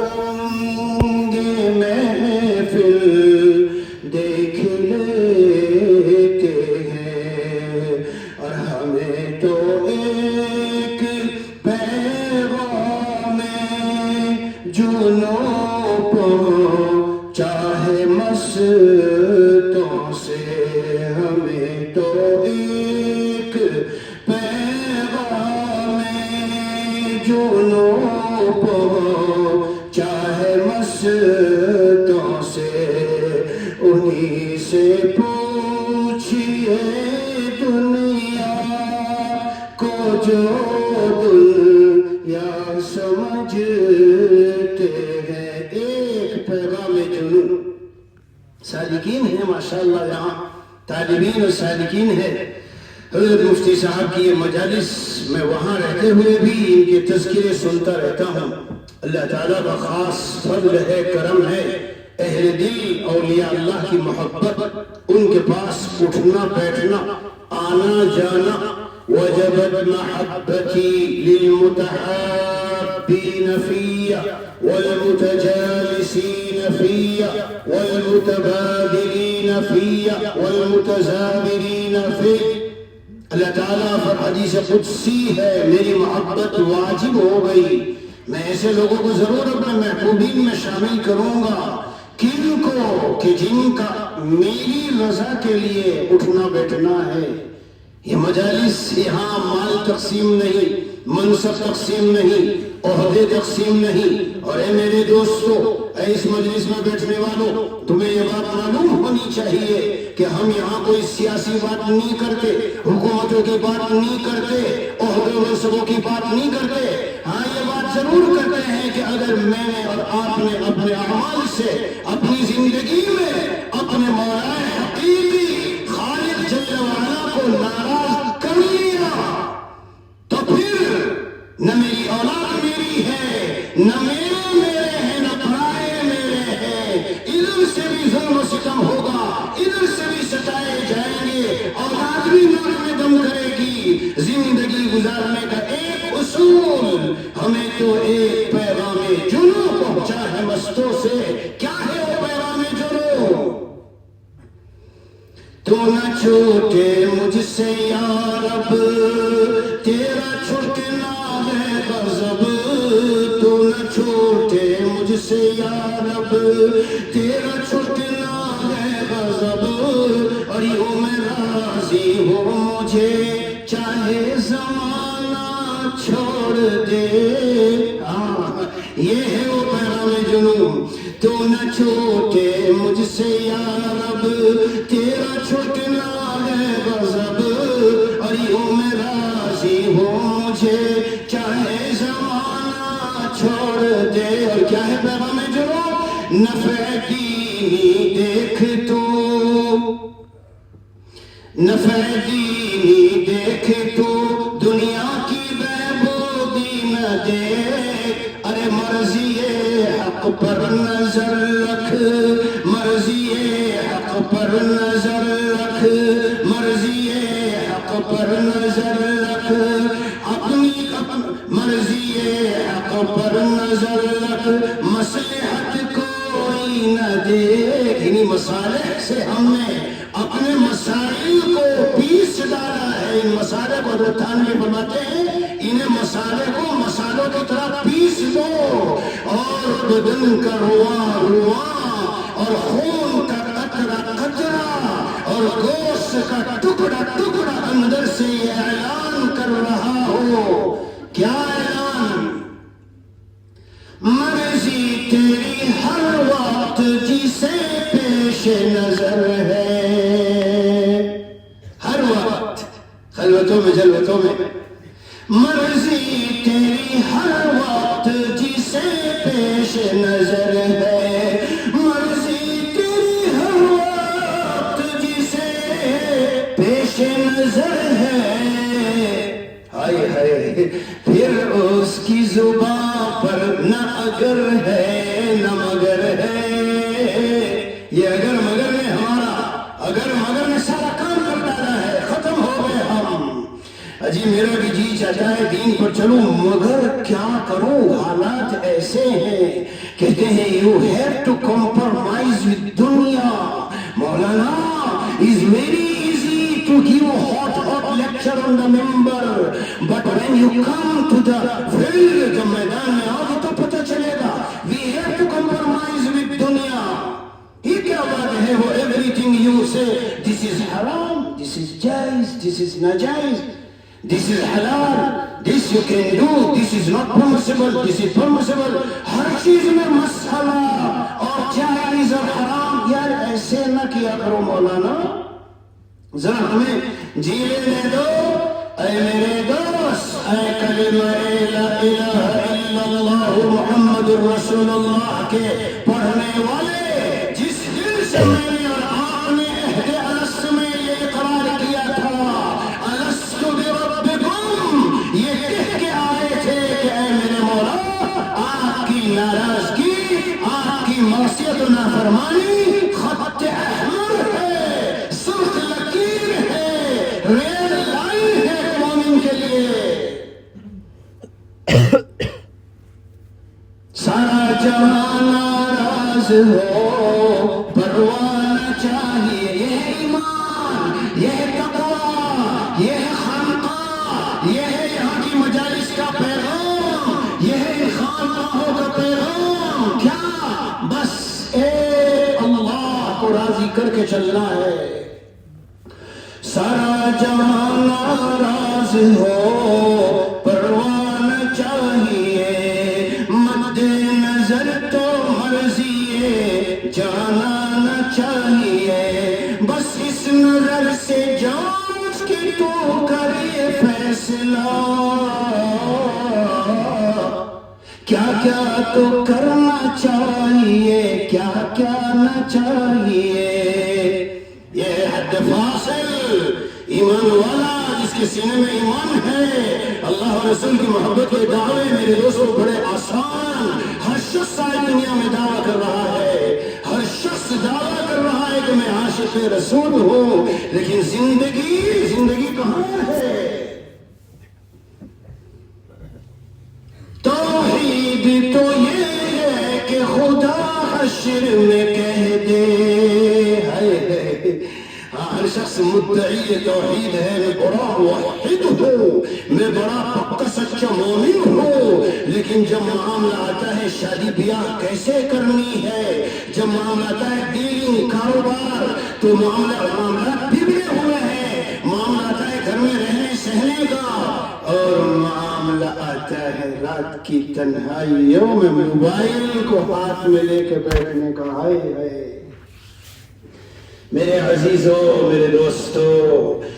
رنگ محفل دیکھ لیتے ہیں اور ہمیں تو ایک پیغام جنوں پہنچا ہے مستوں سے، ہمیں تو ایک پیغام جنوں پہنچا ہے مستوں سے، انہی سے پوچھئے دنیا کو جو دنیا سمجھتے ہیں۔ ایک پیغام جنوں، سالکین ہیں ماشاءاللہ، یہاں طالبین و سالکین ہیں۔ حضرت مفتی صاحب کی یہ مجالس میں وہاں رہتے ہوئے بھی ان کے تذکرے سنتا رہتا ہوں۔ اللہ تعالیٰ کا خاص فضل ہے، کرم ہے، اہل دل اولیاء اللہ کی محبت، ان کے پاس اٹھنا بیٹھنا آنا جانا۔ وجبت محبتی للمتحابین فی والمتجالسین فی والمتبادلین فی والمتزابرین فی۔ اللہ تعالیٰ پر حدیث قدسی ہے، میری محبت واجب ہو گئی، میں ایسے لوگوں کو ضرور اپنے محبوبین میں شامل کروں گا، کن کو کہ جن کا میری رضا کے لیے اٹھنا بیٹھنا ہے۔ یہ مجالس یہاں مال تقسیم نہیں، منصب تقسیم نہیں، عہدے تقسیم نہیں۔ اور اے میرے دوستو، اے اس مجلس میں بیٹھنے والوں، تمہیں یہ بات معلوم ہونی چاہیے کہ ہم یہاں کوئی سیاسی بات نہیں کرتے، حکومتوں کی بات نہیں کرتے، عہدے و منصبوں کی بات نہیں کرتے۔ ہاں یہ بات ضرور کرتے ہیں کہ اگر میں نے اور آپ نے اپنے اعمال سے اپنی زندگی میں اپنے مولا حقیقی خالق جل وعلا کو ناراض کر لیا تو پھر نہ میری اولاد میری ہے، نہ میرے ہیں، نہ پرائے میرے ہیں۔ ادھر سے بھی ظلم و ستم ہوگا، ادھر سے بھی ستائے جائیں گے، اولاد بھی نار میں دم کرے گی۔ زندگی گزارنے کا ایک اصول، ہمیں تو ایک پیغام جنوں پہنچا ہے مستوں سے۔ کیا ہے وہ پیغام جنوں؟ تو نہ چھوٹے مجھ سے یا رب، تیرا چھوٹنا ہے غضب۔ تو نہ چھوٹے مجھ سے یا رب، تیرا چھوٹنا ہے غضب۔ اور یوں میں راضی ہوں مجھے چاہے زمانہ چھوڑ دے۔ یہ ہے وہ پیغام جنوں۔ تو نہ چھوٹے مجھ سے یا رب، تیرا چھوٹنا ہے غضب۔ اور یوں میں راضی ہوں مجھے چاہے زمانہ چھوڑ دے۔ اور کیا ہے پیغام جنوں؟ نفع دینی دیکھ تو، نفع دینی دیکھ تو، دنیا کی بہبودی نہ دیکھ۔ ارے مرضی حق پر نظر رکھ، مرضی حق پر نظر رکھ، مرضی حق پر نظر رکھ، اپنی مرضی حق پر نظر رکھ، مصلحت کوئی نہ دیکھ۔ انہی مصالح سے ہم نے اپنے مسائل کو پیس ڈالا ہے۔ ان مسائل کو حضرت تھانوی فرماتے ہیں، انہیں مسالے کو مسالوں کی طرح پیس دو، اور بدن کا رواں رواں، اور خون کا قطرہ قطرہ، اور گوشت کا ٹکڑا ٹکڑا اندر سے یہ اعلان کر رہا ہو۔ کیا اعلان؟ مرضی تیری ہر وقت جسے پیش نظر ہے، ہر وقت خلوتوں میں جلوتوں میں۔ مرضی تیری ہر وقت جسے پیش نظر ہے، مرضی تیری ہر وقت جسے پیش نظر ہے۔ ہائے ہائے، پھر اس کی زبان پر نہ اگر ہے نہ مگر ہے۔ یہ اگر مگر نے ہمارا، اگر مگر نے سارا کام کر ڈالا ہے، ختم ہو گئے ہم۔ اجی میرا بھی جی چاہتا ہے دین پر چلوں مگر کیا کروں حالات ایسے ہیں. کہتے ہیں you have to compromise with دنیا. مولانا is very easy to give a hot lecture on the member, but when you come to the field, جب میدان میں آؤ تو پتہ چلے گا we have to compromise with دنیا. یہ کیا بات ہے وہ everything you say this is haram, this is jaiz, this is najaiz, this is halal, this you can do, this is not permissible, this is permissible. ہر چیز میں مسئلہ اور جائز اور حرام. یار ایسے نہ کیا کرو مولانا, ذرا ہمیں جینے دو. اے میرے دوست, اے کلمہ لا الہ الا اللہ محمد رسول اللہ کے پڑھنے والے, جس دل سے میں نے اور آپ نے عہد الست میں یہ اقرار کیا تھا الست بربکم, یہ کہہ کے آئے تھے کہ اے میرے مولا آپ کی ناراضگی, آپ کی معصیت و نافرمانی خط احمر ہے, سرخ لکیر ہے, ریڈ لائن ہے مومن کے لیے. سارا جہاں ناراض ہو پروانہ چاہیے. یہ ایمان, یہ تقویٰ, یہ خانقاہ, یہ ہے یہاں کی مجالس کا پیغام, یہ ہے خانقاہوں کا پیغام. کیا بس ایک اللہ کو راضی کر کے چلنا ہے. سارا جہاں ناراض ہو پروانہ چاہیے, مد نظر تو مرضی جانا نہ چاہیے. بس اس نظر سے جانچ کے تو کرے فیصلہ, کیا کیا تو کرنا چاہیے, کیا کیا نہ چاہیے. یہ حد فاصل ایمان والا جس کے سینے میں ایمان ہے, اللہ اور رسول کی محبت کے دعوے میرے دوستوں بڑے آسان. ہر شخص آج دنیا میں دعویٰ کر رہا ہے, ہر شخص دعویٰ کر رہا ہے کہ میں عاشق رسول ہوں, لیکن زندگی کہاں ہے؟ توحید تو یہ ہے کہ خدا حشر میں کہہ دے. ہر شخص مدعی توحید ہے, میں بڑا واحد ہوں, میں بڑا پکا سچا مومن ہوں, لیکن جب معاملہ آتا ہے شادی بیاہ کیسے کرنی ہے, جب معاملہ آتا ہے ڈیلنگ کاروبار تو معاملات بگڑے ہوئے ہیں. معاملہ آتا ہے گھر میں رہنے سہنے کا, اور معاملہ آتا ہے رات کی تنہائیوں میں موبائل کو ہاتھ میں لے کے بیٹھنے کا. ہائے ہائے میرے عزیزوں, میرے دوستو,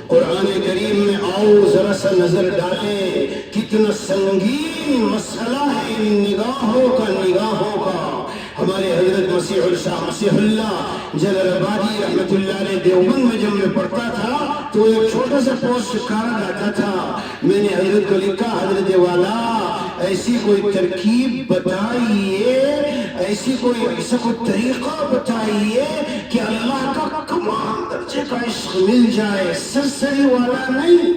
قرآن کریم میں آؤ ذرا سا نظر ڈالیں, کتنا سنگین مسئلہ ہے ان نگاہوں کا. ہمارے حضرت مسیح اللہ جلال آبادی رحمت اللہ علیہ دیوبند میں جب میں پڑھتا تھا تو ایک چھوٹا سا پوسٹ کارڈ آتا تھا. میں نے حضرت کو لکھا, حضرت والا ایسی کوئی ترکیب بتائیے, ایسا کوئی طریقہ بتائیے کہ اللہ کا کمال درجے کا عشق مل جائے. سرسری والا نہیں,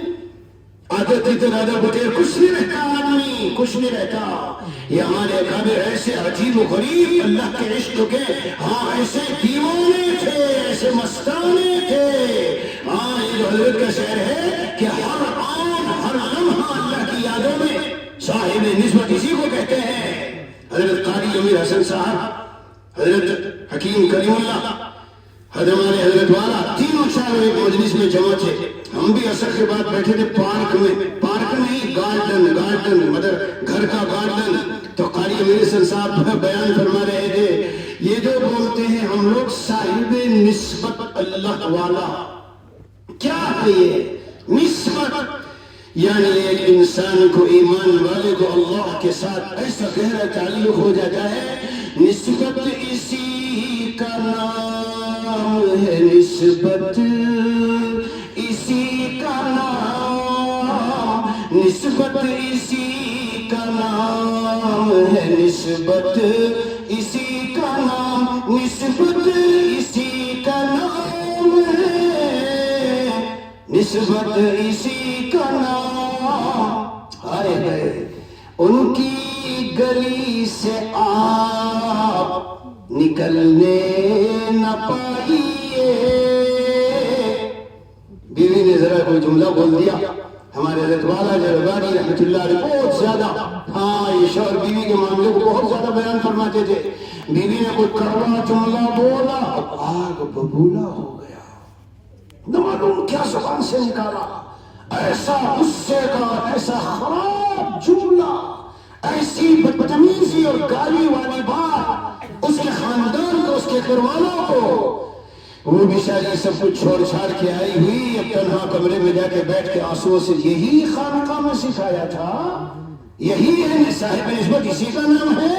عادت اتنا بٹیر کچھ نہیں رہتا, آدمی کچھ نہیں رہتا. یہ ہمارے اکابر ایسے عجیب و غریب اللہ کے عشق کے, ہاں ایسے دیوانے تھے, ایسے مستانے تھے. ہاں یہ حضرت کا شعر ہے کہ ہر آن ہر لمحہ اللہ کی یادوں میں صاحب نسبت اسی کو کہتے ہیں. حضرت قاری امیر حسن صاحب, حضرت حکیم کریم اللہ, ہمارے حضرت والا, تینوں چاروں ایک مجلس میں جمع تھے. ہم بھی عصر کے بعد بیٹھے تھے پارک میں نہیں, گارڈن مطلب گھر کا گارڈن. تو قاری امیر حسن صاحب بیان فرما رہے تھے, یہ جو بولتے ہیں ہم لوگ صاحب نسبت اللہ والا, کیا ہے یہ نسبت؟ یعنی ایک انسان کو, ایمان والے کو اللہ کے ساتھ ایسا گہرا تعلق ہو جاتا ہے. نسبت اسی کا نام ہے, نسبت اسی کا نام, نسبت اسی کا نام ہے, نسبت اسی کا نام, نسبت اسی کا نام ہے, نسبت اسی کا نام. ہائے ہائے ان کی گلی سے آپ نکلنے نہ پائیے. بیوی نے ذرا کوئی جملہ بول دیا. ہمارے حضرت والا جرگانی رحمۃ اللہ علیہ بہت زیادہ یہ شوہر بیوی کے معاملے کو بہت زیادہ بیان فرماتے تھے. بیوی نے کوئی کڑوا جملہ بولا, آگ ببولا ہو گیا, نہ معلوم کیا زبان سے نکالا. ایسا غصے کا, ایسا خراب جملہ, ایسی بدتمیزی اور گالی والی بات اس کے خاندان کو, اس کے گھر والوں کو. وہ بیچاری سب کچھ چھوڑ چھاڑ کے آئی ہوئی, اب تنہا کمرے میں جا کے بیٹھ کے آنسوؤں سے یہی خانقاہ میں سکھایا تھا, یہی ہے صاحب نسبت, اسی کا نام ہے.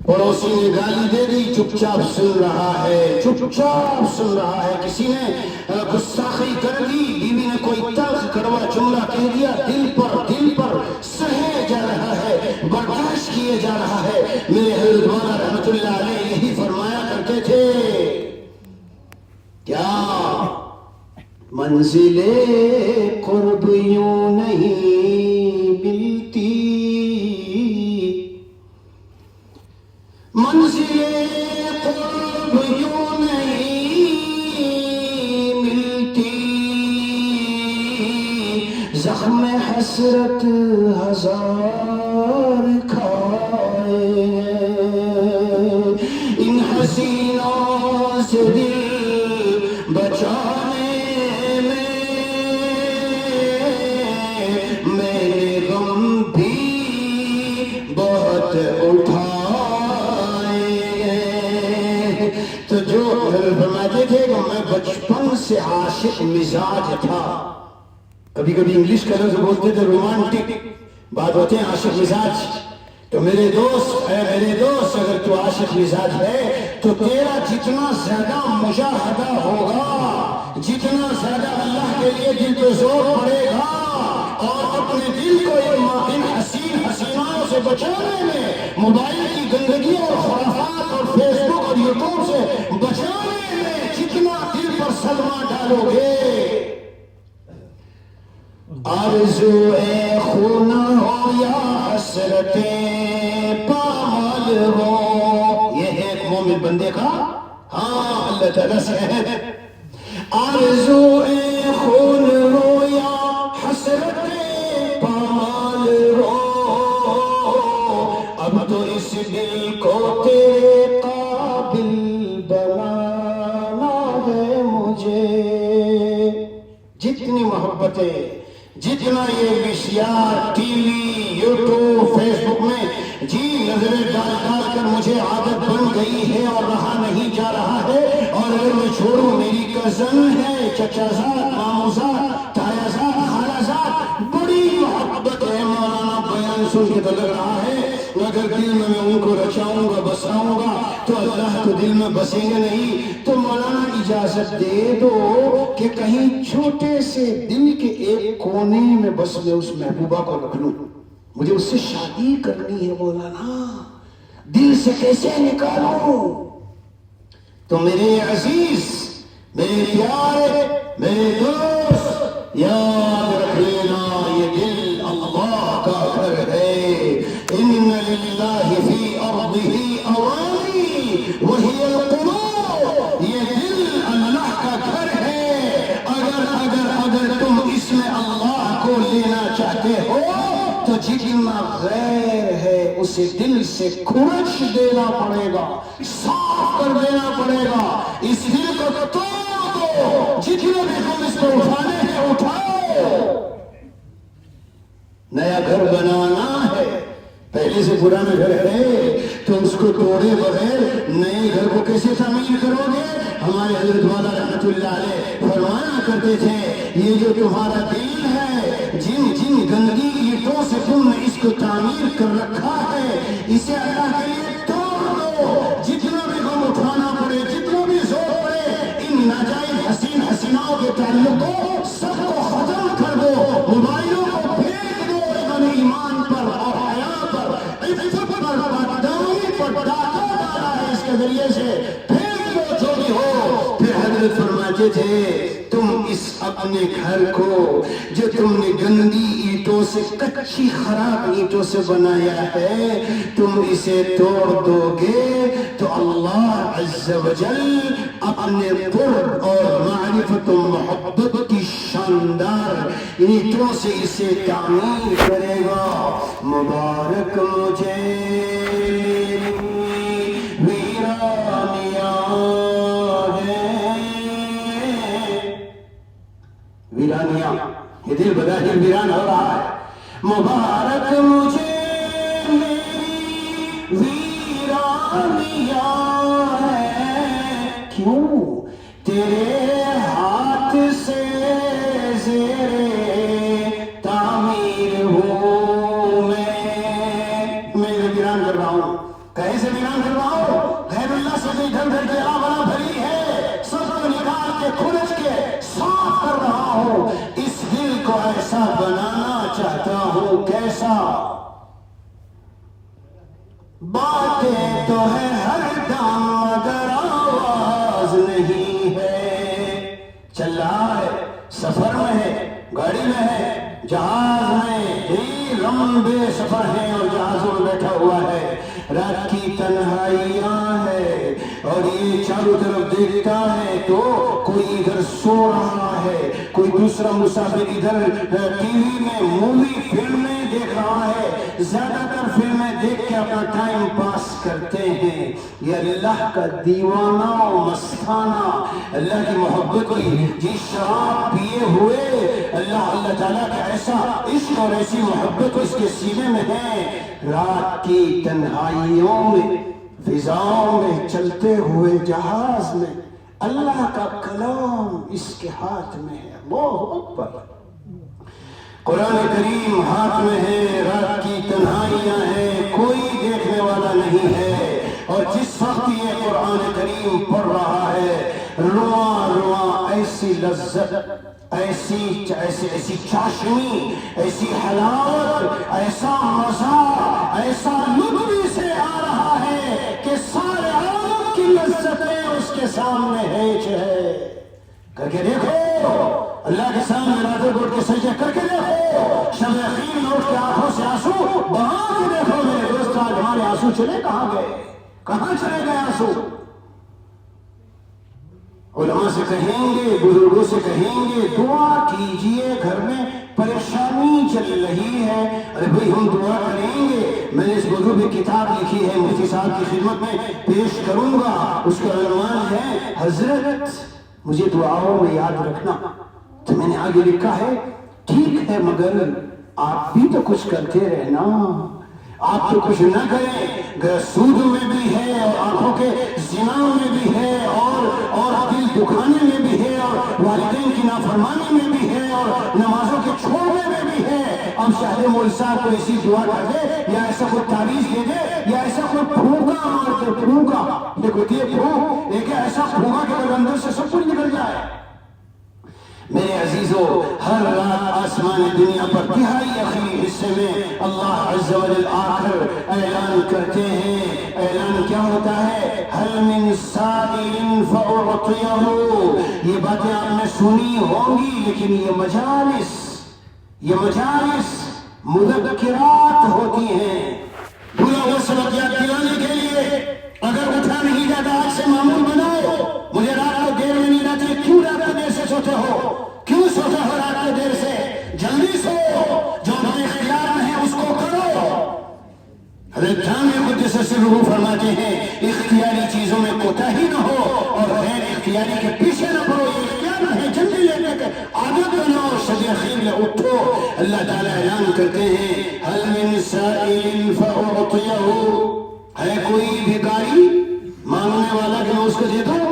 پڑوسی نے گالی دے دی, چپ چاپ سن رہا ہے, چپ چاپ سن رہا ہے. کسی نے گستاخی کر دی, بیوی نے کوئی تلخ کڑوا جملہ کہہ دیا, دل پر سہے جا رہا ہے, برداشت کیے جا رہا ہے. میرے حضرت والا رحمۃ اللہ علیہ یہی فرمایا کرتے تھے, کیا منزل قرب یوں نہیں ملتی, منزل قرب یوں نہیں ملتی, زخم حسرت ہزار کھائے, ان حسینوں سے دل بچانے میں غم بھی بہت اٹھائے. تو جو فرماتے تھے کہ میں بچپن سے عاشق مزاج تھا, کبھی کبھی انگلش کا لفظ بولتے تھے رومانٹک, بات ہوتے ہیں عاشق مزاج. تو میرے دوست اگر تو عاشق مزاج ہے تو تیرا جتنا زیادہ مجاہدہ ہوگا, جتنا زیادہ اللہ کے لیے دل پہ زور پڑے گا اور اپنے دل کو ان حسینوں سے بچانے میں, موبائل کی گندگی اور خرافات اور فیس بک اور یوٹیوب سے بچانے میں جتنا دل پر صدمہ ڈالو گے, آرزو اے خون ہو یا حسرت پامال ہو, یہ ہے ایک مومن بندے کا اللہ تعالیٰ سے ہے. آرزو اے خون ہو یا حسرت پامال ہو, اب تو اس دل کو تیرے قابل بنانا ہے مجھے. جتنی محبتیں, جتنا یہ وشیار ٹی وی یوٹیوب فیس بک میں جی نظریں ڈال ڈال کر مجھے عادت بن گئی ہے اور رہا نہیں جا رہا ہے. اور اگر میں چھوڑوں, میری کزن ہے, چچا زاد, مامو زاد, تایا زاد, خالہ زاد, بڑی محبت ہے. مولانا بیان سن کے تو لگ رہا ہے اگر دل میں ان کو رچاؤں گا بساؤں گا تو اللہ تو دل میں بسیں گے نہیں. تو مولانا اجازت دے دو کہ کہیں چھوٹے سے دل کے ایک کونے میں بس میں اس محبوبہ کو رکھ لوں, مجھے اس سے شادی کرنی ہے مولانا, دل سے کیسے نکالوں. تو میرے عزیز, میرے پیارے, میرے دوست, یاد رکھ لینا یہ دل اللہ کا گھر ہے. ان للہ فی ارضہ اوانی وہی القلوب, یہ دل اللہ کا گھر ہے. اگر تم اس میں اللہ کو لینا چاہتے ہو تو جتنا غیر ہے اسے دل سے کھرچ دینا پڑے گا, صاف کر دینا پڑے گا. اس دل کو توڑ دو, جتنے بھی تم اس کو اٹھانے ہیں اٹھاؤ. نیا گھر بنانا ہے, پہلے سے پرانا گھر ہے تو اس کو توڑے بغیر نئے گھر کو کیسے تعمیر کرو گے. ہمارے حضرت والا رحمۃ اللہ علیہ فرمایا کرتے تھے, یہ جو تمہارا دل ہے, جن گندگی اینٹوں سے تم نے اس کو تعمیر کر رکھا ہے, اسے اللہ کے لیے توڑ دو. جتنا بھی غم اٹھانا پڑے, جتنا بھی زور پڑے, ان ناجائز حسیناؤں کے تعلق کو سب کو ختم کر دو, موبائلوں کو پھینک دو, ایمان پر اور حیا پر, عفت پر, بدنامی پر ڈاکہ ڈالا ہے اس کے ذریعے سے, پھینک دو جو بھی ہو. پھر حضرت فرماتے تھے تم اس اپنے گھر کو جو تم نے گندی اینٹوں سے، کچی خراب اینٹوں سے بنایا ہے، تم اسے توڑ دو گے تو اللہ عز و جل اپنے قرب اور معرفت و محبت کی شاندار اینٹوں سے اسے تعمیر کرے گا۔ مبارک مجھے ویرانیاں ہیں، ویرانیاں، یہ دل بظاہر ویران ہو رہا ہے۔ مبارک مجھے میری ویرانیاں ہیں، کیوں؟ تیرے ہاتھ سے زیرے تعمیر ہوں میں ویران کر رہا ہوں۔ کیسے ویران کر رہا ہوں؟ غیر اللہ سے جو ادھر ادھر کے آوانہ بھری ہے، سب کو نکال کے کھرچ کے صاف کر رہا ہوں۔ اس دل کو ایسا بنانا چاہتا ہوں، کیسا؟ باتیں تو ہے ہر دم مگر آواز نہیں ہے۔ چل رہا ہے، سفر میں ہے، گاڑی میں ہے، جہاز میں، لمبے سفر ہیں اور جہازوں میں بیٹھا ہوا ہے، رات کی تنہائیاں ہے اور یہ چاروں طرف دیکھتا ہے تو کوئی ادھر سو رہا ہے، کوئی دوسرا مسافر ادھر ٹی وی میں مووی فلمیں دیکھ رہا ہے۔ زیادہ تر فلمیں دیکھ کے اپنا ٹائم پاس کرتے ہیں۔ یہ اللہ کا دیوانہ و مستانہ، اللہ کی محبت کی جی شراب پیے ہوئے اللہ تعالیٰ کا ایسا عشق اور ایسی محبت اس کے سینے میں ہے۔ رات کی تنہائیوں میں، فضاؤں میں چلتے ہوئے جہاز میں اللہ کا کلام اس کے ہاتھ میں ہے۔ اللہ اکبر! قرآن کریم ہاتھ میں ہے، رات کی تنہائیاں ہیں، کوئی دیکھنے والا نہیں ہے، اور جس وقت یہ قرآن کریم پڑھ رہا ہے رواں رواں ایسی لذت، ایسی چاشنی، ایسی حلاوت، ایسا مزہ، ایسا لطف اسے آ رہا ہے کہ سارے عالم کی لذتیں اس کے سامنے ہیچ ہے۔ کر کے دیکھو، اللہ کے سامنے راتوں کو اٹھ کے سجدے کر کے دیکھو، شب یقین میں اٹھ کے آنکھوں سے آنسو بہا کے دیکھو۔ میرے دوست، آج ہمارے آنسو چلے کہاں گئے؟ کہاں چلے گئے آنسو؟ علماء سے کہیں گے، بزرگوں سے کہیں گے دعا کیجئے، گھر میں پریشانی چل رہی ہے۔ ارے بھائی ہم دعا کریں گے، میں نے اس موضوع پہ کتاب لکھی ہے، مفتی صاحب کی خدمت میں پیش کروں گا۔ اس کا عنوان ہے حضرت مجھے دعاؤں میں یاد رکھنا۔ تو میں نے آگے لکھا ہے ٹھیک ہے مگر آپ بھی تو کچھ کرتے رہنا، آپ تو کچھ نہ کریں، سود میں بھی ہے اور آنکھوں کے زنا میں بھی ہے اور دل دکھانے میں بھی ہے اور والدین کی نافرمانی میں بھی ہے اور نمازوں کے چھوڑنے میں بھی ہے۔ اب شاہد مول صاحب کو ایسی دعا کر دے یا ایسا کوئی تعویذ دے دے یا ایسا کوئی پھونکا مار کے پھونکا، دیکھو یہ پھونک ایک ایسا پھونکا کہ اگر اندر سے سب کچھ نکل جائے۔ میرے عزیزو، ہر رات آسمان دنیا پر تہائی اخیر حصے میں اللہ عز و جل آخر اعلان کرتے ہیں۔ اعلان کیا ہوتا ہے؟ حل من سائل فأعطیہ۔ یہ باتیں آپ نے سنی ہوں گی، لیکن یہ مجالس مذکرات ہوتی ہیں، بھولا ہوا سبق یاد دلانے کے لیے۔ اگر اٹھا نہیں جاتا آج سے معمول بناؤ، مجھے رات کو دیر میں نیند آتی ہے، کیوں رات کو دیر سے سوتے ہو؟ کیوں سوتے ہو رات کو دیر سے؟ جلدی سو، جو تمہیں اختیار میں ہے اس کو کرو۔ حضرت جامع قدس سرہ فرماتے ہیں اختیاری چیزوں میں کوتاہی نہ ہو اور غیر اختیاری کے پیچھے نہ پڑو۔ یہ اختیار ہے، جلدی لینے کے عادت بناؤ، شب اخیر میں اٹھو۔ اللہ تعالیٰ اعلان کرتے ہیں حل من سائل فأعطیہ، ہے کوئی بھکاری مانگنے والا کہ میں اس کو دے دوں؟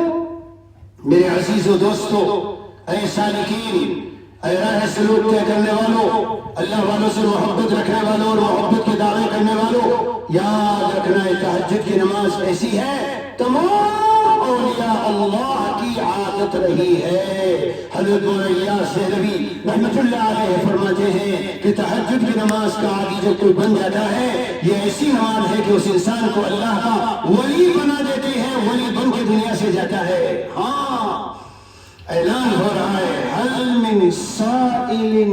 میرے عزیز و دوستو، اے سالکین، اے راہ سلوک طے کرنے والوں، اللہ والوں سے محبت رکھنے والوں اور محبت کے دعوے کرنے والوں، یاد رکھنا ہے تہجد کی نماز ایسی ہے تمام اولیاء اللہ کی عادت رہی ہے۔ حضرت الیاس دہلوی رحمت اللہ علیہ فرماتے ہیں کہ تہجد کی نماز کا عادی جب کوئی بن جاتا ہے، یہ ایسی نماز ہے کہ اس انسان کو اللہ کا ولی بنا دیتی ہے، ولی بن کے دنیا سے جاتا ہے۔ ہاں، اعلان ہو رہا ہے حل من سائل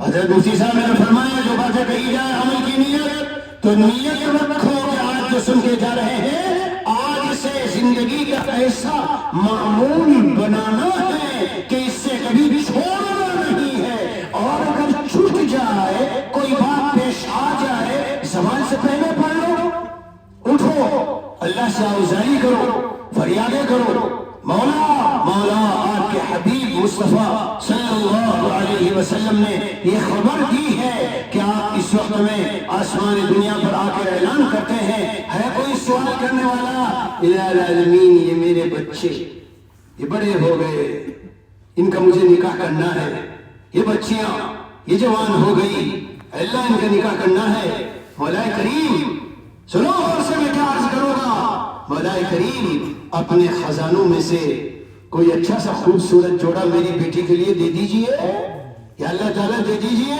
حضرت مفتی صاحب نے فرمایا جو باتیں کہی جائے عمل کی نیت، تو نیت رکھو کہ آج جو سن کے جا رہے ہیں آج سے زندگی کا ایسا معمول بنانا ہے کہ اس سے کبھی چھوڑنا نہیں ہے، اور اگر چھوٹ جائے کوئی بات پیش آ جائے زبان سے پہلے پڑھ لو، اٹھو اللہ سے آوزاری کرو، فریادیں کرو، مولا مولا۔ آپ کے حبیب مصطفیٰ صلی اللہ علیہ وسلم نے یہ خبر دی ہے کہ آپ اس وقت میں آسمان دنیا پر آ کر اعلان کرتے ہیں، ہے کوئی سوال کرنے والا؟ الہ العالمین، یہ میرے بچے یہ بڑے ہو گئے، ان کا مجھے نکاح کرنا ہے، یہ بچیاں یہ جوان ہو گئی، اللہ ان کا نکاح کرنا ہے۔ مولا کریم سنو، اور سے میں کیا عرض کروں گا، مولا کریم اپنے خزانوں میں سے کوئی اچھا سا خوبصورت جوڑا میری بیٹی کے لیے دے دیجئے، یا اللہ تعالیٰ دے دیجئے۔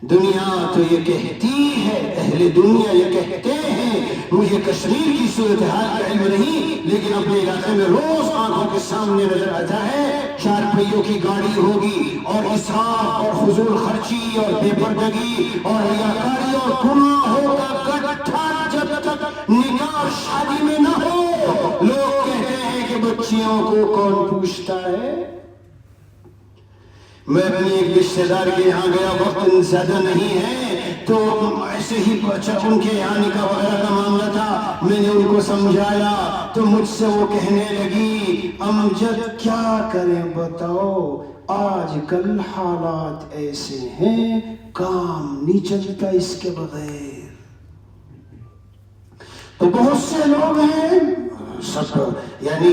دنیا تو یہ کہتی ہے، اہل دنیا یہ کہتے ہیں، مجھے کشمیر کی صورتحال کا علم نہیں، لیکن اپنے علاقے میں روز آنکھوں کے سامنے نظر آتا ہے 4 پہیوں کی گاڑی ہوگی، اور اسراف اور فضول خرچی اور بے پردگی اور ریاکاری اور گناہوں کا گٹھا جب تک نکاح اور شادی میں نہ ہو، لوگ کہتے ہیں کہ بچیوں کو کون پوچھتا ہے۔ میں اپنی ایک رشتہ دار کے یہاں گیا، وقت زیادہ نہیں ہے، تو ایسے ہی ان کے یہاں نکاح وغیرہ کا معاملہ تھا، میں نے ان کو سمجھایا تو مجھ سے وہ کہنے لگی، امجد کیا کریں بتاؤ، آج کل حالات ایسے ہیں کام نہیں چلتا اس کے بغیر۔ تو بہت سے لوگ ہیں سب، یعنی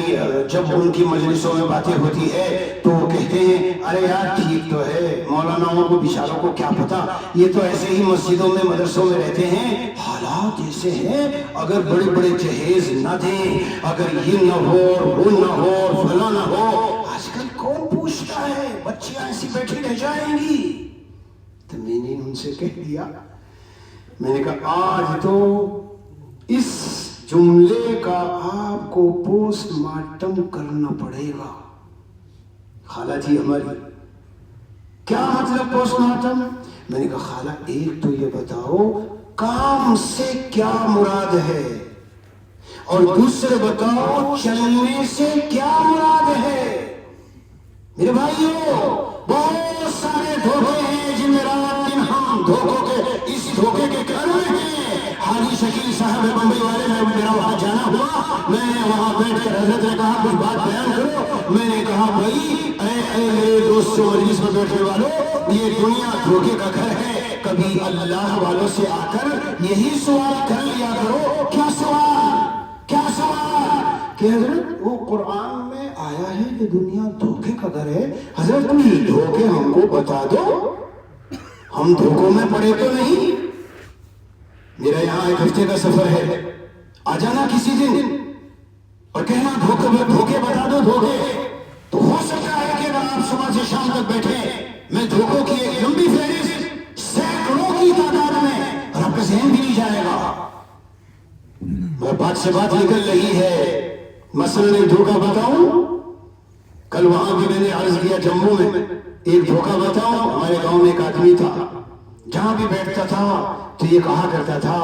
جب ان کی مجلسوں میں باتیں ہوتی ہے تو وہ کہتے ہیں ارے یار ٹھیک تو ہے، مولاناؤں کو بیچاروں کو کیا پتا، یہ تو ایسے ہی مسجدوں میں مدرسوں میں رہتے ہیں، حالات ایسے ہیں اگر بڑے بڑے جہیز نہ دیں، اگر یہ نہ ہو وہ نہ ہو فلاں نہ ہو، آج کل کون پوچھتا ہے، بچیاں ایسی بیٹھی رہ جائیں گی۔ تو میں نے ان سے کہہ دیا، میں نے کہا آج تو اس جملے کا آپ کو پوسٹ مارٹم کرنا پڑے گا۔ خالہ جی ہماری، کیا مطلب پوسٹ مارٹم؟ میں نے کہا خالہ ایک تو یہ بتاؤ کام سے کیا مراد ہے، اور دوسرے بتاؤ چلنے سے کیا مراد ہے۔ میرے بھائیوں بہت سارے دھوکے ہیں جن میں رات دن ہم دھوکوں کے اس دھوکے کے کر رہے ہیں۔ حاجی شکیل صاحب بمبئی والے میں میرا وہاں جانا ہوا، میں نے وہاں بیٹھ کر حضرت نے کہا کچھ بات بیان کرو، میں نے کہا بھائی اے میرے دوستوں مجلس میں بیٹھنے والوں، یہ دنیا دھوکے کا گھر ہے، کبھی اللہ والوں سے آ کر یہی سوال کر لیا کرو۔ کیا سوال؟ کیا سوال؟ کہ حضرت وہ قرآن میں آیا ہے کہ دنیا دھوکے کا گھر ہے، حضرت تم یہ دھوکے ہم کو بتا دو، ہم دھوکوں میں پڑے تو نہیں۔ میرا یہاں 1 ہفتے کا سفر ہے، آ جانا کسی دن اور کہنا دھوکے بتا دو دھوکے، تو ہو سکتا ہے کہ اگر آپ صبح سے شام تک بیٹھے میں دھوکوں کی ایک لمبی فہرست سینکڑوں کی تعداد میں، اور آپ کا ذہن بھی نہیں جائے گا۔ بات سے بات نکل رہی ہے، مثلاً ایک دھوکہ بتاؤں، کل وہاں بھی میں نے عرض کیا جموں میں، ایک دھوکہ بتاؤں، ہمارے گاؤں میں ایک آدمی تھا، جہاں بھی بیٹھتا تھا تو یہ کہا کرتا تھا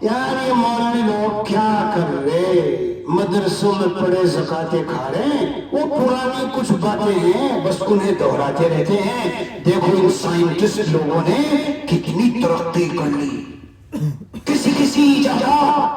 یار یہ مولوی لوگ کیا کر رہے، مدرسوں میں پڑے زکاتیں کھا رہے ہیں، وہ پرانی کچھ باتیں ہیں بس انہیں دہراتے رہتے ہیں، دیکھو ان سائنٹسٹ لوگوں نے کتنی ترقی کر لی، کسی جگہ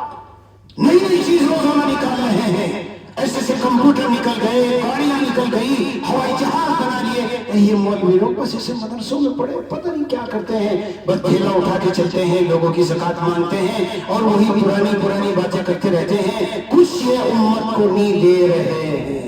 نئی نئی چیز روزانہ نکال رہے ہیں، ایسے سے کمپیوٹر نکل گئے، گاڑیاں نکل گئی، ہوائی جہاز بنا لیے، یہ مولوی لوگ بس اسے مدرسوں میں پڑھے پتہ نہیں کیا کرتے ہیں، بس تھیلا اٹھا کے چلتے ہیں، لوگوں کی زکات مانگتے ہیں اور وہی پرانی باتیں کرتے رہتے ہیں، کچھ یہ امت کو نہیں دے رہے ہیں۔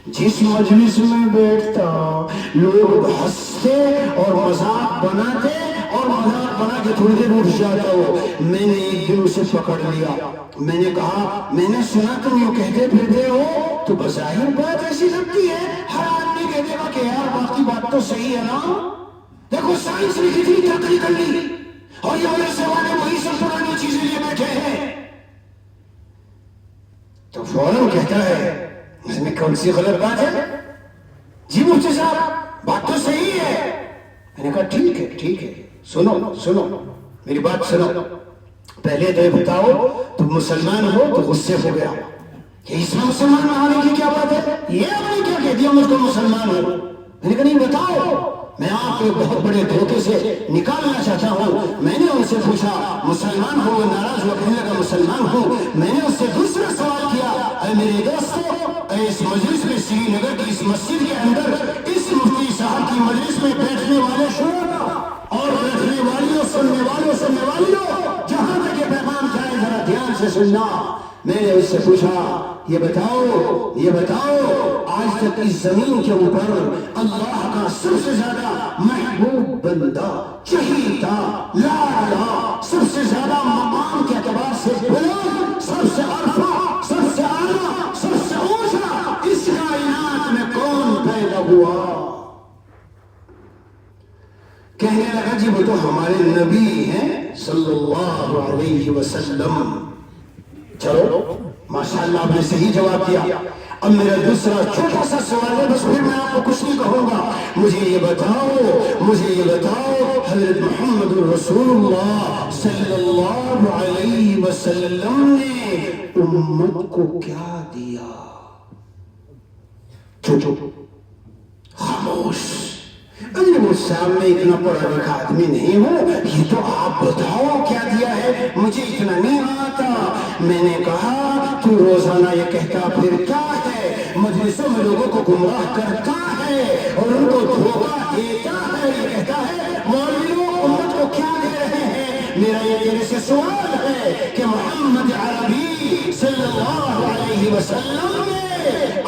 جس مجلس میں بیٹھتا لوگ ہنستے اور مذاق بناتے اور مذاق بنا کے تھوڑی دیر اٹھ جاتا ہو، میں نے ایک دن اسے پکڑ لیا، میں نے کہا میں نے سنا تم یوں کہتے پھرتے ہو، تو بظاہر بات ایسی لگتی ہے، ہر آدمی کہتے گا کہ یار باقی بات تو صحیح ہے نا، دیکھو سائنس نے کتنی ترقی کر لی اور یہ مدرسے والے وہی سب پرانی چیزیں لیے بیٹھے ہیں، تو فوراً کہتا ہے اس میں کون سی غلط بات ہے؟ جی مفتی صاحب بات تو صحیح ہے. میں نے کہا ٹھیک ہے سنو میری بات سنو. پہلے تو یہ بتاؤ تم مسلمان ہو تو غصے ہو گیا کہ اس میں مسلمان ہونے کی کیا بات ہے؟ یہ آپ نے کیا کہہ دیا مجھ کو مسلمان ہو؟ میں نے کہا نہیں بتاؤ. میں آپ کو بہت بڑے دھوکے سے نکالنا چاہتا ہوں. میں نے ان سے پوچھا مسلمان ہو؟ وہ ناراض ہوا کہنے لگا مسلمان ہوں. میں نے اس سے دوسرا سوال کیا اے میرے دوستو اس مجلس میں سری نگر کی اس مسجد کے اندر اس مفتی صاحب کی مجلس میں بیٹھنے والے شعراء اور بیٹھنے والیوں سننے والیوں جہاں تک یہ پیغام جائے ذرا دھیان سے سننا. میں نے اس سے پوچھا یہ بتاؤ آج تک اس زمین کے اوپر اللہ کا سب سے زیادہ محبوب بندہ چہیتا لالا سب سے زیادہ مقام کے اعتبار سے بلند سب سے عرفہ سب سے اعلیٰ سب سے اونچا اس کائنات میں کون پیدا ہوا؟ کہنے لگا جی وہ تو ہمارے نبی ہیں صلی اللہ علیہ وسلم. چلو ماشاءاللہ آپ نے صحیح جواب دیا. اب میرا دوسرا چھوٹا سا سوال ہے بس پھر میں آپ کو کچھ نہیں کہوں گا. مجھے یہ بتاؤ حضرت محمد رسول اللہ صلی اللہ علیہ وسلم نے امت کو کیا دیا؟ خاموش. مجھ سامنے اتنا پڑھا لکھا آدمی نہیں ہوں. یہ تو آپ بتاؤ کیا دیا ہے؟ مجھے اتنا نہیں آتا. میں نے کہا تو روزانہ یہ کہتا پھر کیا ہے؟ مجلسوں میں لوگوں کو گمراہ کرتا ہے اور ان کو دھوکہ دیتا ہے. یہ کہتا ہے مولویوں امت کو کیا دے رہے ہیں؟ میرا یہ تیرے سے سوال ہے کہ محمد عربی صلی اللہ علیہ وسلم نے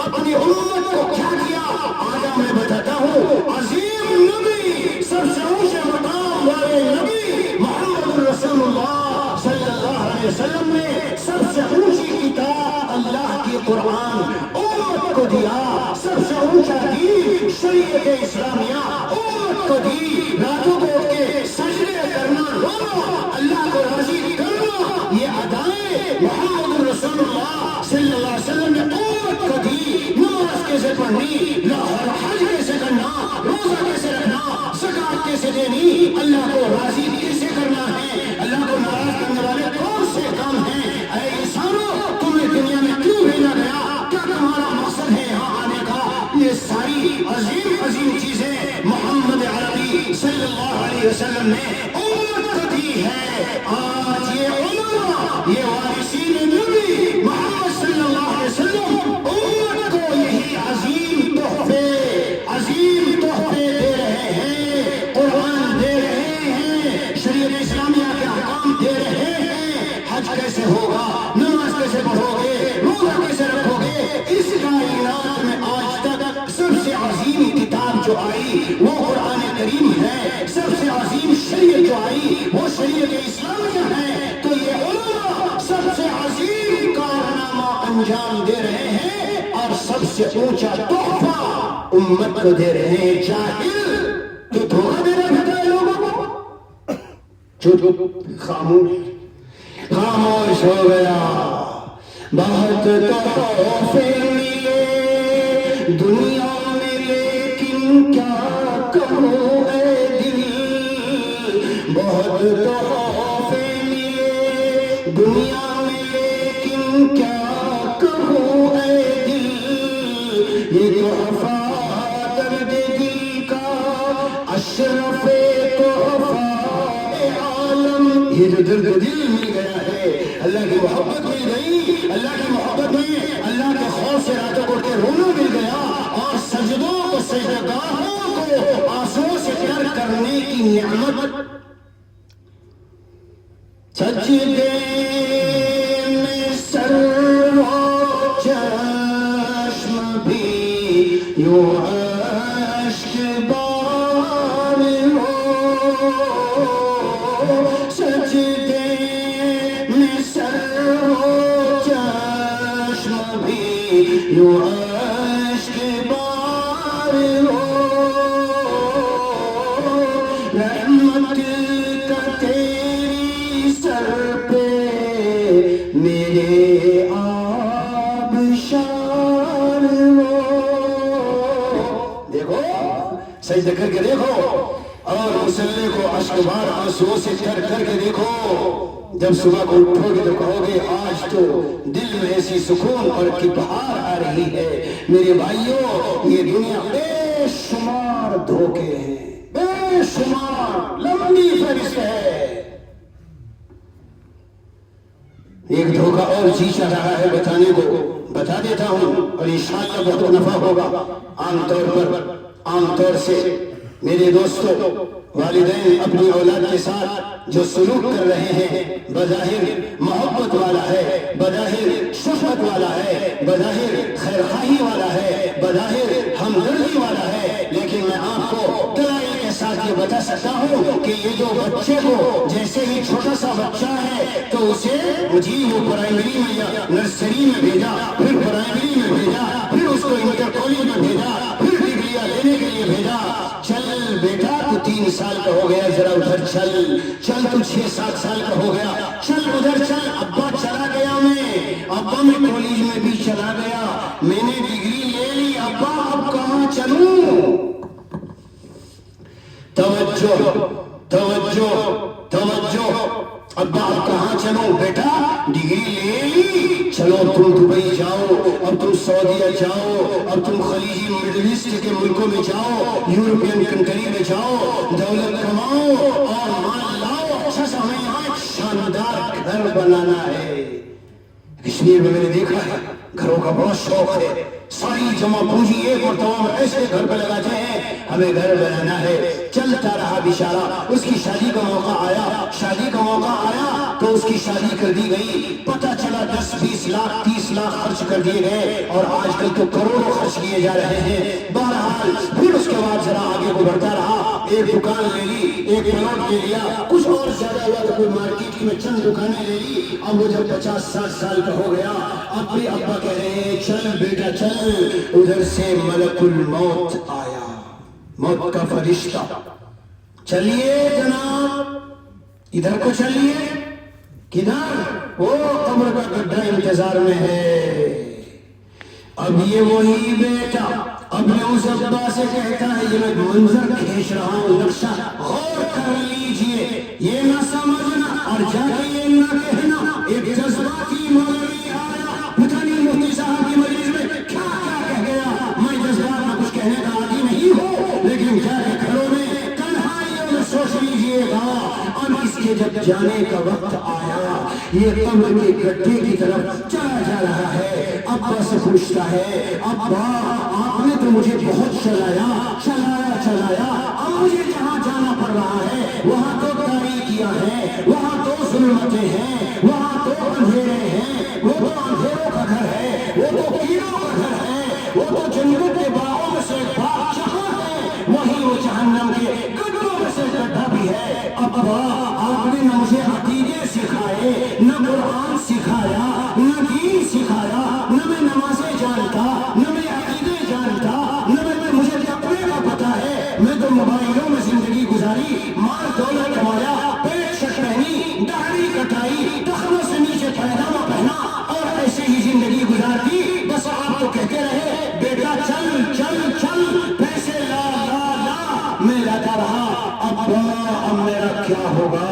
اپنی امت کو کیا دیا؟ آج میں بتاتا ہوں. عظیم نبی سب سے اونچے مقام والے نبی محمد رسول اللہ صلی اللہ علیہ وسلم نے سب سے اونچی کتاب اللہ کی قرآن امت کو دیا. سب سے اونچا دین شریعت اسلامیہ امت کو دی. راتوں کو اٹھ کے سجدے کرنا رونا اللہ کو راضی کرنا یہ ادائیں محمد رسول اللہ صلی اللہ علیہ وسلم نے امت کو دی. نماز کیسے پڑھنی، حج کیسے کرنا، روزہ کیسے رکھنا، زکات کیسے دینی، اللہ کو راضی کیسے کرنا ہے، اللہ کو ناراض کرنے والے کون سے کام ہیں؟ اے انسانوں تمہیں دنیا میں کیوں بھیجا گیا؟ کیا تمہارا مقصد ہے یہاں آنے کا؟ یہ ساری عظیم چیزیں محمد عربی صلی اللہ علیہ وسلم نے امت کو دی ہے. آج یہ علماء یہ وارثین نبی محمد صلی اللہ علیہ وسلم امت کو یہی عظیم تحفے دے رہے ہیں. قرآن دے رہے ہیں، شریعت اسلامیہ کے احکام دے رہے ہیں. حج کیسے ہوگا، نماز کیسے پڑھو گے، روزہ کیسے رکھو گے؟ اس کائنات میں آج تک سب سے عظیم کتاب جو آئی وہ قرآن کریم ہے. سب سے عظیم شریعت جو آئی وہ شریعت اسلامیہ ہے. تو یہ علماء سب سے عظیم کارنامہ انجام دے رہے ہیں اور سب سے اونچا تحفہ امت کو دے رہے ہیں. جاہل تو دھوکہ دینا پڑتا ہے لوگوں کو. خاموش ہو گیا. بہت تحفے ملے دنیا میں لیکن کیا کہوں اے دل. بہت تحفے ملے دنیا میں لیکن کیا کہوں اے دل. یہ تحفہ درد دل کا اشرف تحفہ عالم. یہ جو درد دل مل گیا ہے، اللہ کی محبت مل گئی. اللہ کی محبت میں اللہ کے خوف سے راتوں کو کے رونا مل گیا اور سجدوں کو سجدگاہوں کو آنسوؤں سے تر کرنے کی نعمت. سجدے میں سر و چشم بھی یوں اشک بار ہو. سجدے میں سر و چشم بھی یوں اشک بار ہو. رحمت کا تیری سر پہ میرے آبشار ہو. دیکھو سجدہ کر کے دیکھو اور مصلی کو اشکبار آنسوؤں سے تر کر کے دیکھو. جب صبح کو اٹھو گے تو کہو گے آج تو دل میں ایسی سکون اور کی بہار آ رہی ہے. میرے بھائیوں یہ دنیا بے شمار دھوکے ہیں, بے شمار لمبی فہرست ہے. ایک دھوکہ اور جی چاہ رہا ہے بتانے کو, بتا دیتا ہوں اور انشاءاللہ بہت نفع ہوگا. عام طور سے میرے دوستوں, والدین اپنی اولاد کے ساتھ جو سلوک کر رہے ہیں بظاہر محبت والا ہے, بظاہر شفقت والا ہے, بظاہر خیرخواہی والا ہے, بظاہر ہمدردی والا ہے, لیکن میں آپ کو دلائل کے ساتھ یہ بتا سکتا ہوں کہ یہ جو بچے کو جیسے ہی چھوٹا سا بچہ ہے تو اسے جی وہ پرائمری میں یا نرسری میں بھیجا, پھر پرائمری میں بھیجا, پھر اس کو انٹر کالج میں بھیجا, پھر ڈگریاں لینے کے لیے بھیجا. چل بیٹا تو 3 سال کا ہو گیا, ذرا ادھر چل تو 6-7 سال کا ہو گیا, چل ادھر چل. ابا چلا گیا, ابا میں کالج میں بھی چلا گیا, میں نے ڈگری لے لی, ابا اب کہاں چلوں؟ توجہ توجہ توجہ. ابا اب کہاں چلو؟ بیٹا ڈگری لے لی, چلو تم دبئی جاؤ, اب تم سعودیہ جاؤ, اب تم خلیجی مڈل ایسٹ کے ملکوں میں جاؤ, یورپین کنٹری میں جاؤ, دولت کماؤ اور مال لاؤ, اچھا سا ہمیں یہاں ایک شاندار گھر بنانا ہے. کشمیر میں میں نے دیکھا ہے گھروں کا بہت شوق ہے, ساری جمع پونجی ایک مرتبہ میں ایسے گھر پہ لگاتے ہیں, ہمیں گھر بنانا ہے. چلتا رہا بیچارہ, اس کی شادی کا موقع آیا تو اس کی شادی کر دی گئی. پتہ چلا 10-20 لاکھ 30 لاکھ خرچ کر دیے گئے اور آج کل تو کروڑوں خرچ کیے جا رہے ہیں. بہرحال پھر اس کے بعد ذرا آگے کو بڑھتا رہا, ایک دکان لے لی, ایک پلاٹ لے لیا, کچھ اور زیادہ ہوا تو کوئی مارکیٹ میں چند دکانیں لے لی. اب وہ جب 50-60 سال کا ہو گیا, اب بھی ابا کہہ رہے ہیں چل بیٹا چل. ادھر سے ملک الموت آیا, موت کا فرشتہ, چلیے جناب ادھر کو چلیے. کدھر؟ وہ قبر کا گڈھا انتظار میں ہے. اب یہ وہی بیٹا اپنے اس ابا سے کہتا ہے یہ میں منظر کھینچ رہا ہوں, نقشہ غور کر لیجئے, یہ نہ سمجھنا اور جا کے یہ نہ کہنا ایک جذباتی مولوی آیا, پتہ نہیں مفتی صاحب کی مجلس میں کیا کہہ گیا. میں جذبات میں کچھ کہنے کا عادی نہیں ہوں, لیکن جا کے گھروں میں تنہائیوں میں سوچ لیجئے گا. اور اس کے جب جانے کا وقت آیا, یہ قبر کے گڈھے کی طرف چلا جا رہا ہے. ابا سے پوچھتا ہے ابا آپ نے تو مجھے بہت چلایا, اب مجھے جہاں جانا پڑ رہا ہے وہاں تو تاریکیاں ہیں, وہاں تو ظلمتیں ہیں, وہاں تو اندھیرے ہیں, وہ تو اندھیروں کا گھر ہے, وہ تو کیڑوں کا گھر ہے, وہ تو جنگل کے باغوں میں سے باغ جہاں ہے, وہی وہ جہنم کے گڈھوں میں سے گڈھا بھی ہے. ابا آپ نے نہ مجھے عقیدے سکھائے, نہ قرآن سکھایا, نہ دین سکھایا, نہ میں نمازیں جانتا, نہ میں عقیدے جانتا, نہ مجھے تقوی کا پتہ ہے. میں تو موبائلوں میں زندگی گزاری, مال دولت کمایا, پیٹ شرٹ پہنی, داڑھی کٹائی, ٹخنوں سے نیچے پائجامہ پہنا اور ایسے ہی زندگی گزارتی. بس آپ تو کہتے رہے بیٹا چل چل چل, پیسے لا لا لا, میں لاتا رہا. ابا اب میرا کیا ہوگا؟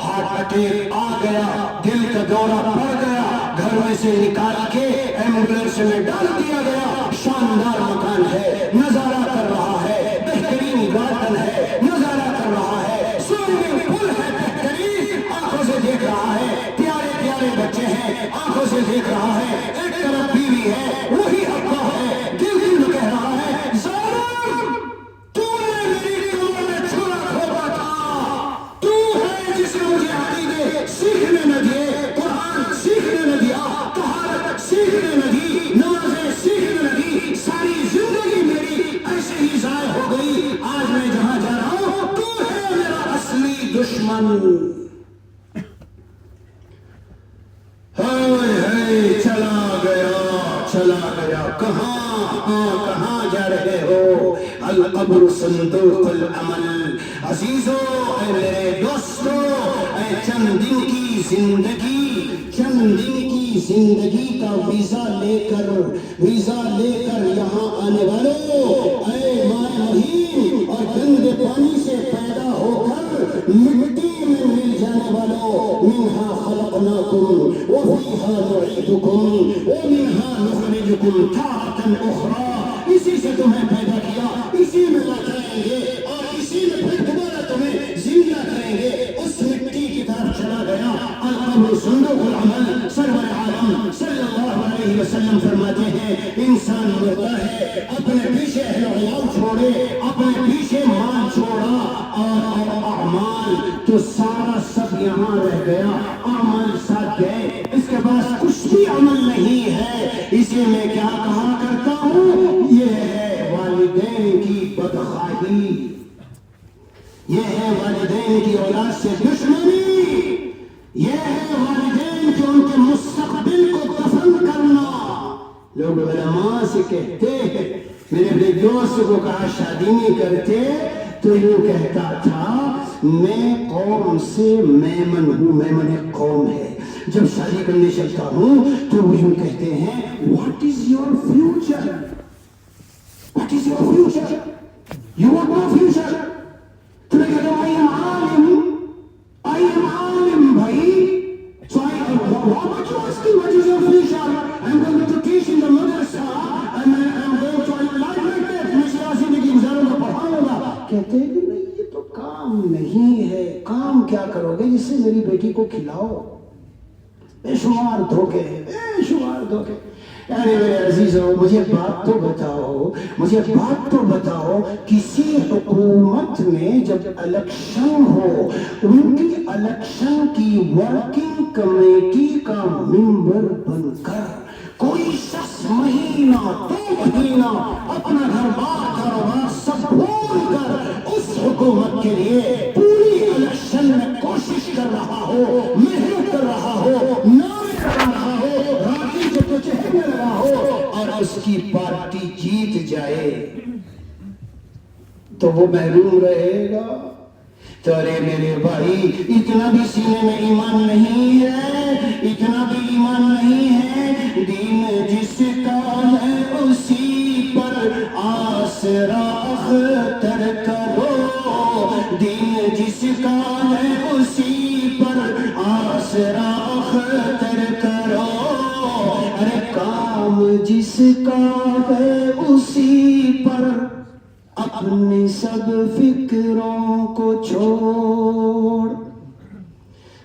ہارٹ اٹیک آ گیا, دل کا دورہ پڑ گیا, گھر میں سے نکال کے ایمبولینس میں ڈال دیا گیا. شاندار مکان ہے, نظارہ کر رہا ہے, بہترین گارڈن ہے, نظارہ کر رہا ہے, سوئمنگ پول ہے بہترین, آنکھوں سے دیکھ رہا ہے, پیارے پیارے بچے ہیں, آنکھوں سے دیکھ رہا ہے, ایک طرف بیوی ہے, وہی ابا ہے. دل میں کہہ رہا ہے ظالم, تو نے میری کمر میں چھوڑا کھوپا تھا, تو ہے جس نے مجھے عقیدے سیکھنے نہ دیے, قرآن سیکھنے نہ دیا, طہارت سیکھنے نہ دی, نمازیں سیکھنے نہ دی. ساری زندگی میری ایسے ہی ضائع ہو گئی. آج میں جہاں جا رہا ہوں تو ہے میرا اصلی دشمن. چلا گیا کہاں؟ کہاں جا رہے ہو؟ القبر صندوق العمل۔ عزیزو، اے میرے دوستو، اے چند دن کی زندگی کا ویزا لے کر یہاں آنے والوں، اے ماء مہین اور گندے پانی سے پیدا ہو کر مٹی میں مل جانے والوں، منہا خلقناکم وفیہا نعیدکم ومنہا نخرجکم تارۃ اخری، اسی سے تمہیں پیدا کیا، اسی میں لوٹائیں گے اور اسی میں پھر دوبارہ تمہیں زندہ کریں گے۔ اس مٹی کی طرف چلا گیا۔ القبر صندوق العمل۔ سرور عالم صلی اللہ علیہ وسلم فرماتے ہیں انسان مرتا ہے، اپنے پیچھے اہل و عیال چھوڑے، اپنے پیچھے مال چھوڑا اور اعمال تو سارا سب یہاں رہ گیا، اعمال ساتھ گئے، اس کے پاس کچھ بھی عمل نہیں ہے۔ اسے میں کیا کہا کرتا ہوں، یہ ہے والدین کی بدخواہی، یہ ہے والدین کی اولاد سے دشمنی، یہ ہے والدین کے ان کے مستقبل کو دفن کرنا۔ لوگ علماء سے کہتے ہیں، میں نے اپنے دوست کو کہا شادی نہیں کرتے تو یوں کہتا تھا میں قوم سے میمن ہوں، میمن ایک قوم ہے، جب شادی کرنے چلتا ہوں تو وہ یوں کہتے ہیں what is your future? What is your future? You want no future? تو میں کہتا ہوں I am عالم بھائی، so what you asking what is your future? I'm going to teach in the madrasa and I'm going to live like that، میں سیاسی زندگی گزاروں گا، پڑھاؤں گا۔ کہتے ہیں کہ نہیں یہ تو کام نہیں ہے، کام کیا کرو گے جس سے میری بیٹی کو کھلاؤ؟ بے شمار دھوکے ہیں، بے شمار دھوکے۔ یعنی میرے عزیزوں، مجھے بات تو بتاؤ کسی حکومت میں جب الیکشن ہو، ان کی الیکشن کی ورکنگ کمیٹی کا ممبر بن کر کوئی شخص مہینہ 2 مہینہ اپنا گھر بار کاروبار سب بھول کر اس حکومت کے لیے پوری الیکشن میں کوشش کر رہا ہو، محنت کر رہا ہو، نعرے لگا رہا ہو، راکھی کو چہرے لگا ہو اور اس کی پارٹی جیت جائے تو وہ محروم رہے گا؟ تو ارے میرے بھائی، اتنا بھی سینے میں ایمان نہیں ہے، اتنا بھی ایمان نہیں ہے۔ دین جس کا ہے اسی پر آسرا اختر کرو، دین جس کا ہے اسی پر آسرا اختر کرو، ارے کام جس کا ہے اسی پر اپنی سب فکروں کو چھوڑ۔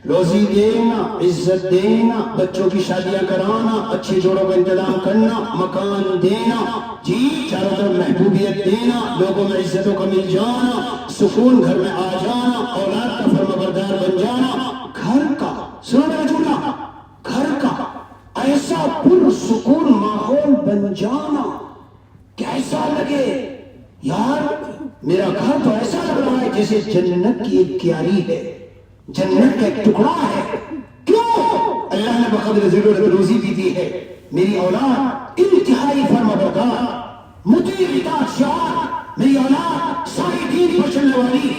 روزی دینا، عزت دینا، بچوں کی شادیاں کرانا، اچھی جوڑوں کا انتظام کرنا، مکان دینا، جی چاروں طرف محبوبیت دینا، لوگوں میں عزتوں کا مل جانا، سکون گھر میں آ جانا، اولاد کا فرمانبردار بن جانا، گھر کا سنو میرا جملہ، گھر کا ایسا پرسکون ماحول بن جانا کیسا لگے یار، میرا گھر تو ایسا لگ رہا ہے جیسے جنت کی ایک کیاری ہے، جنت کا ایک ٹکڑا ہے۔ کیوں؟ اللہ نے بقدر ضرورت روزی بھی دی ہے، میری اولاد انتہائی فرمانبردار، مطیع اطاعت شعار، میری اولاد ساری دین پر چلنے والی،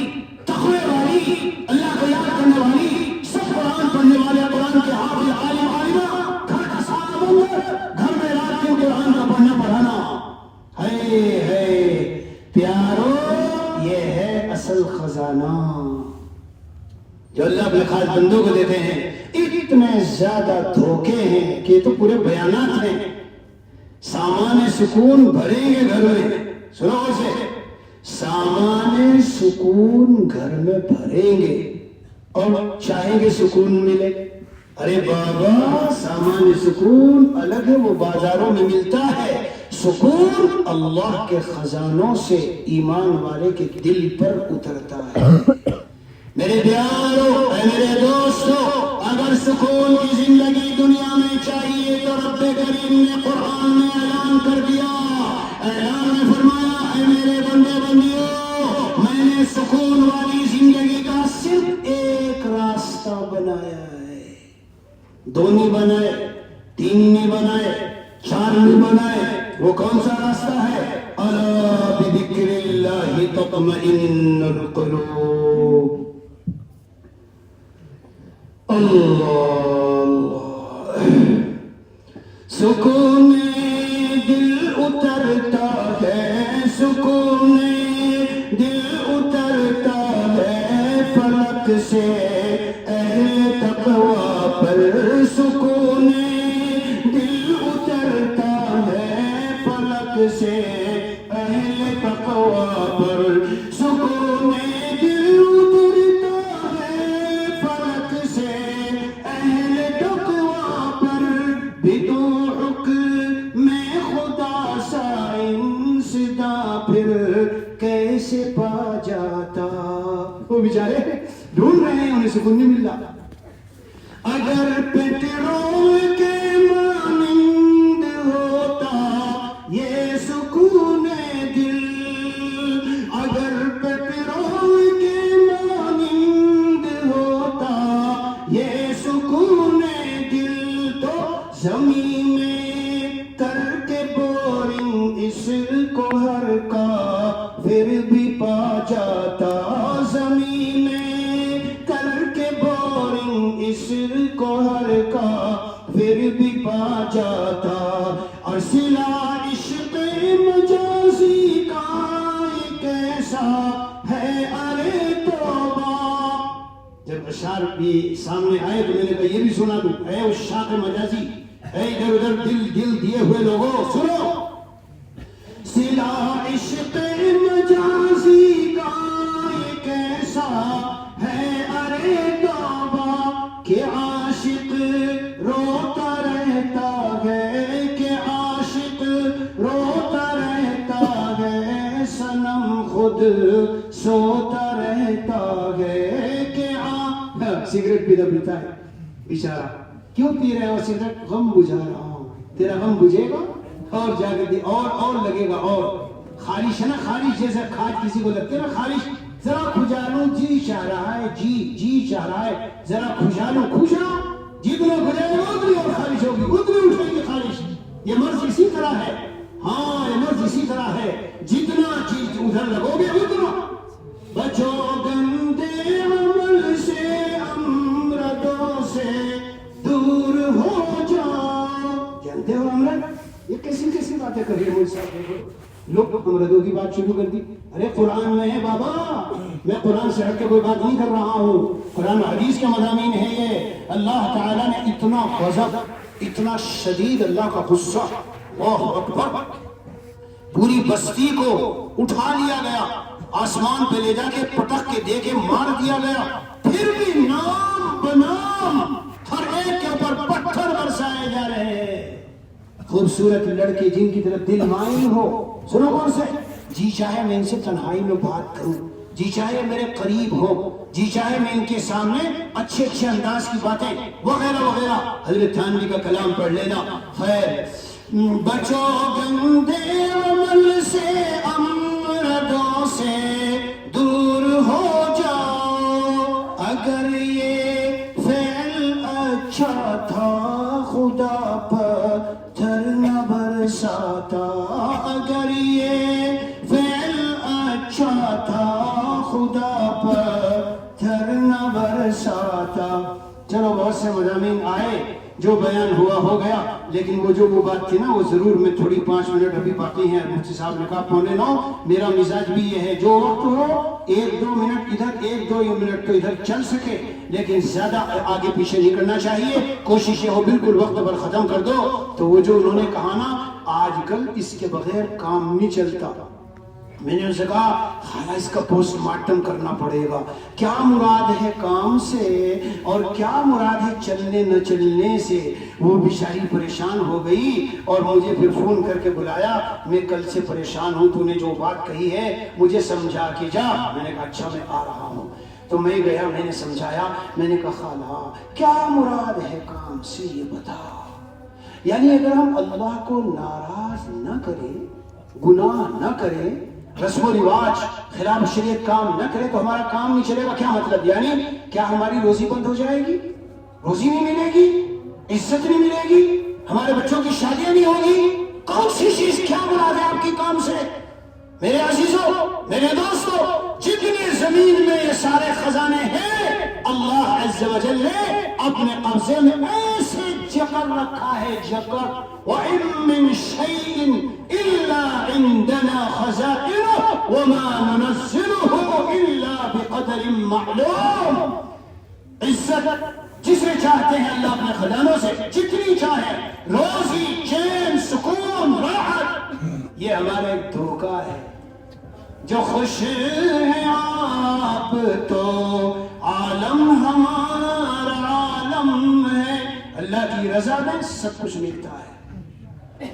تقوی والی، اللہ کو یاد کرنے والی، سب قرآن پڑھنے والے، قرآن کے حافظ، عالم عالمہ، گھر کا سارا منظر، گھر میں رات کے قرآن کا پڑھنا پڑھانا، ہے پیارو، یہ ہے اصل خزانہ جو اللہ اپنے خاص بندوں کو دیتے ہیں۔ اتنے زیادہ دھوکے ہیں کہ تو پورے بیانات ہیں۔ سامان سکون بھریں گے گھر میں، سنو اسے، سامان سکون گھر میں بھریں گے اور چاہیں گے سکون ملے۔ ارے بابا، سامان سکون الگ ہے، وہ بازاروں میں ملتا ہے، سکون اللہ کے خزانوں سے ایمان والے کے دل پر اترتا ہے۔ میرے پیارو، اے میرے دوستو، اگر سکون کی زندگی دنیا میں چاہیے تو رب کریم نے قرآن میں اعلان کر دیا، اعلان میں فرمایا، اے میرے بندے بندیوں، میں نے سکون والی زندگی کا صرف ایک راستہ بنایا ہے۔ 2 نہیں بنائے، 3 نہیں بنائے، 4 نہیں بنائے، وہ کون سا راستہ ہے؟ الا بذکر اللہ تطمئن القلوب. اللہ سکون دل اترتا ہے، سکون دل اترتا ہے فلک سے اہل تقوی پر، سکون دل اترتا ہے فلک سے اہل تقوی پر، سکون دل اترتا ہے فلک سے اہل تقوی پر، بدو حکم خدا سا انسدا پھر کیسے پا جاتا. وہ بیچارے ڈھونڈ رہے ہیں، انہیں سکون نہیں مل رہا. اگر پیٹرول کے مانند ہوتا یہ سکون دل، اگر پیٹرول کے مانند ہوتا یہ سکون دل، تو زمین میں کر کے بورنگ اس کو ہر کا پھر بھی پا جاتا، زمین میں کر کے بورنگ اس کو ہر کا پھر بھی پا جاتا. اور صلہ عشق مجازی کا ایک ایسا ہے ارے توبہ. جب اشعار بھی سامنے آئے تو میں نے کہا یہ بھی سنا دوں. اے عشاق مجازی، اے ادھر ادھر دل دیے ہوئے لوگوں سنو، صلہ عشق مجازی کا ایک ایسا ہے ارے توبہ کہ عاشق روتا رہتا ہے، کہ عاشق روتا رہتا ہے، صنم خود سوتا رہتا ہے، کہ سگریٹ بھی پیتا ہے بیچارہ. کیوں پی رہے ہو سگریٹ؟ غم بجھا رہا ہوں. تیرا غم بجھے گا اور جا کے اور لگے گا. اور خارش ہے نا، خارش جیسے کھاج کسی کو لگتے نا خارش، ذرا کھجالوں، جی چاہ رہا ہے، جی چاہ رہا ہے، ذرا کھجالوں، کھجا جتنا کھجائے گا اتنی اور خارش ہوگی، اتنی اٹھے گی خارش. یہ مرض اسی طرح ہے. ہاں یہ مرض اسی طرح ہے، جتنا چیز ادھر لگو گے اتنا. بچو گندے عمل سے، امردوں سے دور ہو جاؤ. جانتے ہو امرد؟ یہ کیسی باتیں کر رہے ہیں مجھ سے لوگ. امردوں کی بات شروع کر دی. ارے قرآن میں ہے بابا، میں قرآن سے ہٹ کے کوئی بات نہیں کر رہا ہوں. قرآن حدیث کے مضامین ہے یہ. اللہ تعالیٰ نے اتنا غضب، اتنا شدید اللہ کا غصہ، اللہ اکبر، پوری بستی کو اٹھا لیا گیا، آسمان پہ لے جا کے پٹک کے دے کے مار دیا گیا. پھر بھی نام بنام ہر ایک کے اوپر پتھر برسائے جا رہے ہیں. خوبصورت لڑکے جن کی طرف دل مائل ہو، سنو کون سے؟ جی چاہے میں ان سے تنہائی میں بات کروں، جی چاہے میرے قریب ہو، جی چاہے میں ان کے سامنے اچھے انداز کی باتیں وغیرہ وغیرہ. حضرت تھانوی کا کلام پڑھ لینا. خیر، بچو گندے عمل سے، امردوں سے دور ہو جاؤ. اگر یہ فعل اچھا تھا خدا پتھر نہ برساتا. اگر یہ فعل اچھا تھا خدا پتھر نہ برساتا. چلو بہت سے مضامین آئے، جو بیان ہوا ہو گیا، لیکن وہ بات تھی نا، وہ ضرور میں تھوڑی 5 منٹ ابھی باقی ہیں. مفتی صاحب نے کہا 8:45. میرا مزاج بھی یہ ہے، جو وقت ہو 1-2 منٹ ادھر، 1-2 منٹ تو ادھر چل سکے، لیکن زیادہ آگے پیچھے نہیں کرنا چاہیے. کوشش یہ ہو بالکل وقت پر ختم کر دو. تو وہ جو انہوں نے کہا نا آج کل اس کے بغیر کام نہیں چلتا، میں نے ان سے کہا خالہ اس کا پوسٹ مارٹم کرنا پڑے گا. کیا مراد ہے کام سے اور کیا مراد ہے چلنے نہ چلنے سے؟ وہ بیچاری پریشان ہو گئی اور مجھے پھر فون کر کے بلایا. میں کل سے پریشان ہوں، تو نے جو بات کہی ہے مجھے سمجھا کے جا. میں نے کہا اچھا میں آ رہا ہوں. تو میں گیا، میں نے سمجھایا. میں نے کہا خالہ کیا مراد ہے کام سے یہ بتا. یعنی اگر ہم اللہ کو ناراض نہ کریں، گناہ نہ کریں، رسم و رواج خلاف شریعت کام نہ کرے تو ہمارا کام نہیں چلے گا. کیا مطلب؟ یعنی کیا ہماری روزی بند ہو جائے گی؟ روزی نہیں ملے گی، عزت نہیں ملے گی، ہمارے بچوں کی شادیاں نہیں ہوگی. کون سی چیز کیا مقام سے میرے عزیزوں، میرے دوستوں، جتنے زمین میں یہ سارے خزانے ہیں اللہ عز و جل نے اپنے قبضے میں ایسے جکڑ رکھا ہے، جکڑ وَإِن مِّن شَيْءٍ إِلَّا عِندَنَا خَزَائِنُهُ وَمَا نُنَزِّلُهُ إِلَّا بِقَدَرٍ مَّعْلُومٍ۔ عزت جسے چاہتے ہیں اللہ اپنے خزانوں سے جتنی چاہے، روزی، چین، سکون، راحت، یہ ہمارا ایک دھوکہ ہے۔ جو خوش ہیں آپ تو عالم ہمارا عالم ہے، اللہ کی رضا میں سب کچھ ملتا ہے۔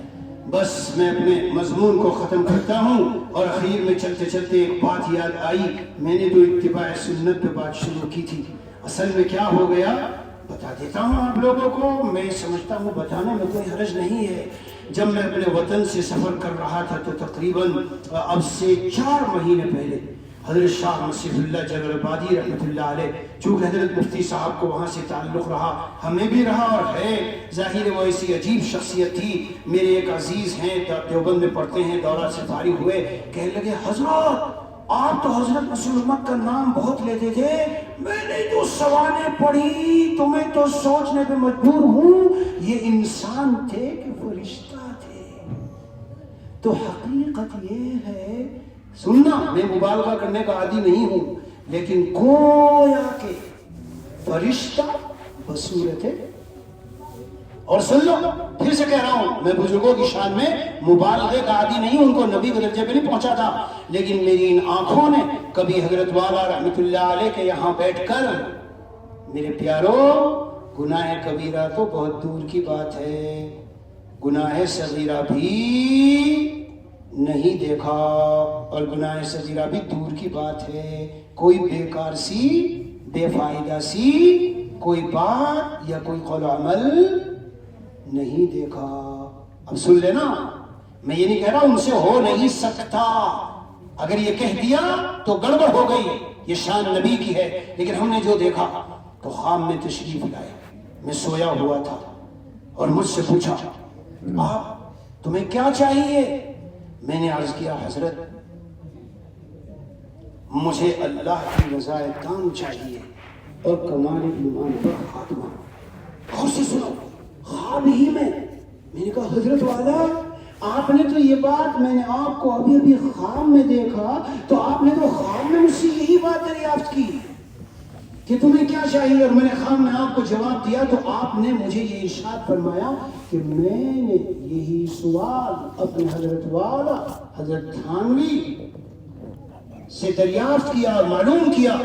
بس میں اپنے مضمون کو ختم کرتا ہوں، اور اخیر میں چلتے چلتے ایک بات یاد آئی۔ میں نے تو اتباع سنت پہ بات شروع کی تھی، اصل میں کیا ہو گیا بتا دیتا ہوں آپ لوگوں کو۔ میں سمجھتا ہوں بتانے میں کوئی حرج نہیں ہے۔ جب میں اپنے وطن سے سفر کر رہا تھا تو تقریباً اب سے 4 مہینے پہلے حضرت شاہ نصیف اللہ جلال آبادی رحمۃ اللہ علیہ، چونکہ حضرت مفتی صاحب کو وہاں سے تعلق رہا، ہمیں بھی رہا اور ہے، ظاہر وہ ایسی عجیب شخصیت تھی۔ میرے ایک عزیز ہیں دیوبند میں پڑھتے ہیں، دورہ سے فارغ ہوئے، کہنے لگے حضرت آپ تو حضرت مسیح الامت کا نام بہت لیتے تھے، میں نے جو سوانح پڑھی تو میں تو سوچنے پہ مجبور ہوں یہ انسان تھے کہ فرشتہ تھے۔ تو حقیقت یہ ہے، سننا میں مبالغہ کرنے کا عادی نہیں ہوں، لیکن گویا کہ فرشتہ بصورت ہے۔ اور سن لو، پھر سے کہہ رہا ہوں، میں بزرگوں کی شان میں مبالغے کا عادی نہیں ہوں، ان کو نبی کے درجے پہ نہیں پہنچا تھا، لیکن میری ان آنکھوں نے کبھی حضرت والا رحمۃ اللہ علیہ کے یہاں بیٹھ کر، میرے پیارو، گناہ کبیرہ تو بہت دور کی بات ہے، گناہ صغیرہ بھی نہیں دیکھا، اور گناہ صغیرہ بھی دور کی بات ہے، کوئی بیکار سی، بے فائدہ سی کوئی بات یا کوئی قول و عمل نہیں دیکھا۔ اب سن لینا، میں یہ نہیں کہہ رہا ان سے ہو نہیں سکتا، اگر یہ کہہ دیا تو گڑبڑ ہو گئی، یہ شان نبی کی ہے، لیکن ہم نے جو دیکھا تو خواب میں تشریف لائے، میں سویا ہوا تھا اور مجھ سے پوچھا آپ تمہیں کیا چاہیے؟ میں نے عرض کیا حضرت مجھے اللہ کی رضا تام چاہیے اور کمال ایمان پر خاتمہ۔ غور سے سنو، خواب ہی میں نے کہا حضرت والا آپ نے تو یہ بات، میں نے آپ کو ابھی ابھی خواب میں دیکھا، تو آپ نے تو خواب میں مجھ سے یہی بات دریافت کی کہ تمہیں کیا چاہیے، اور میں نے خواب میں آپ کو جواب دیا تو آپ نے مجھے یہ ارشاد فرمایا کہ میں نے یہی سوال اپنے حضرت والا حضرت تھانوی سے دریافت کیا اور معلوم کیا،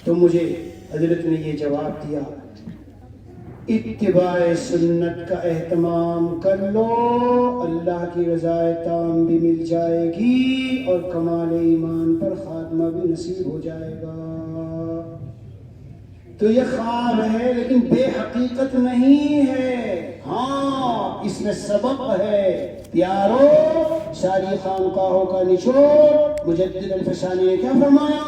تو مجھے حضرت نے یہ جواب دیا اتباع سنت کا اہتمام کر لو، اللہ کی رضا تام بھی مل جائے گی اور کمال ایمان پر خاتمہ بھی نصیب ہو جائے گا۔ تو یہ خواب ہے لیکن بے حقیقت نہیں ہے، ہاں اس میں سبق ہے پیارو۔ ساری خانقاہوں کا نچوڑ مجدد الفسانی نے کیا فرمایا،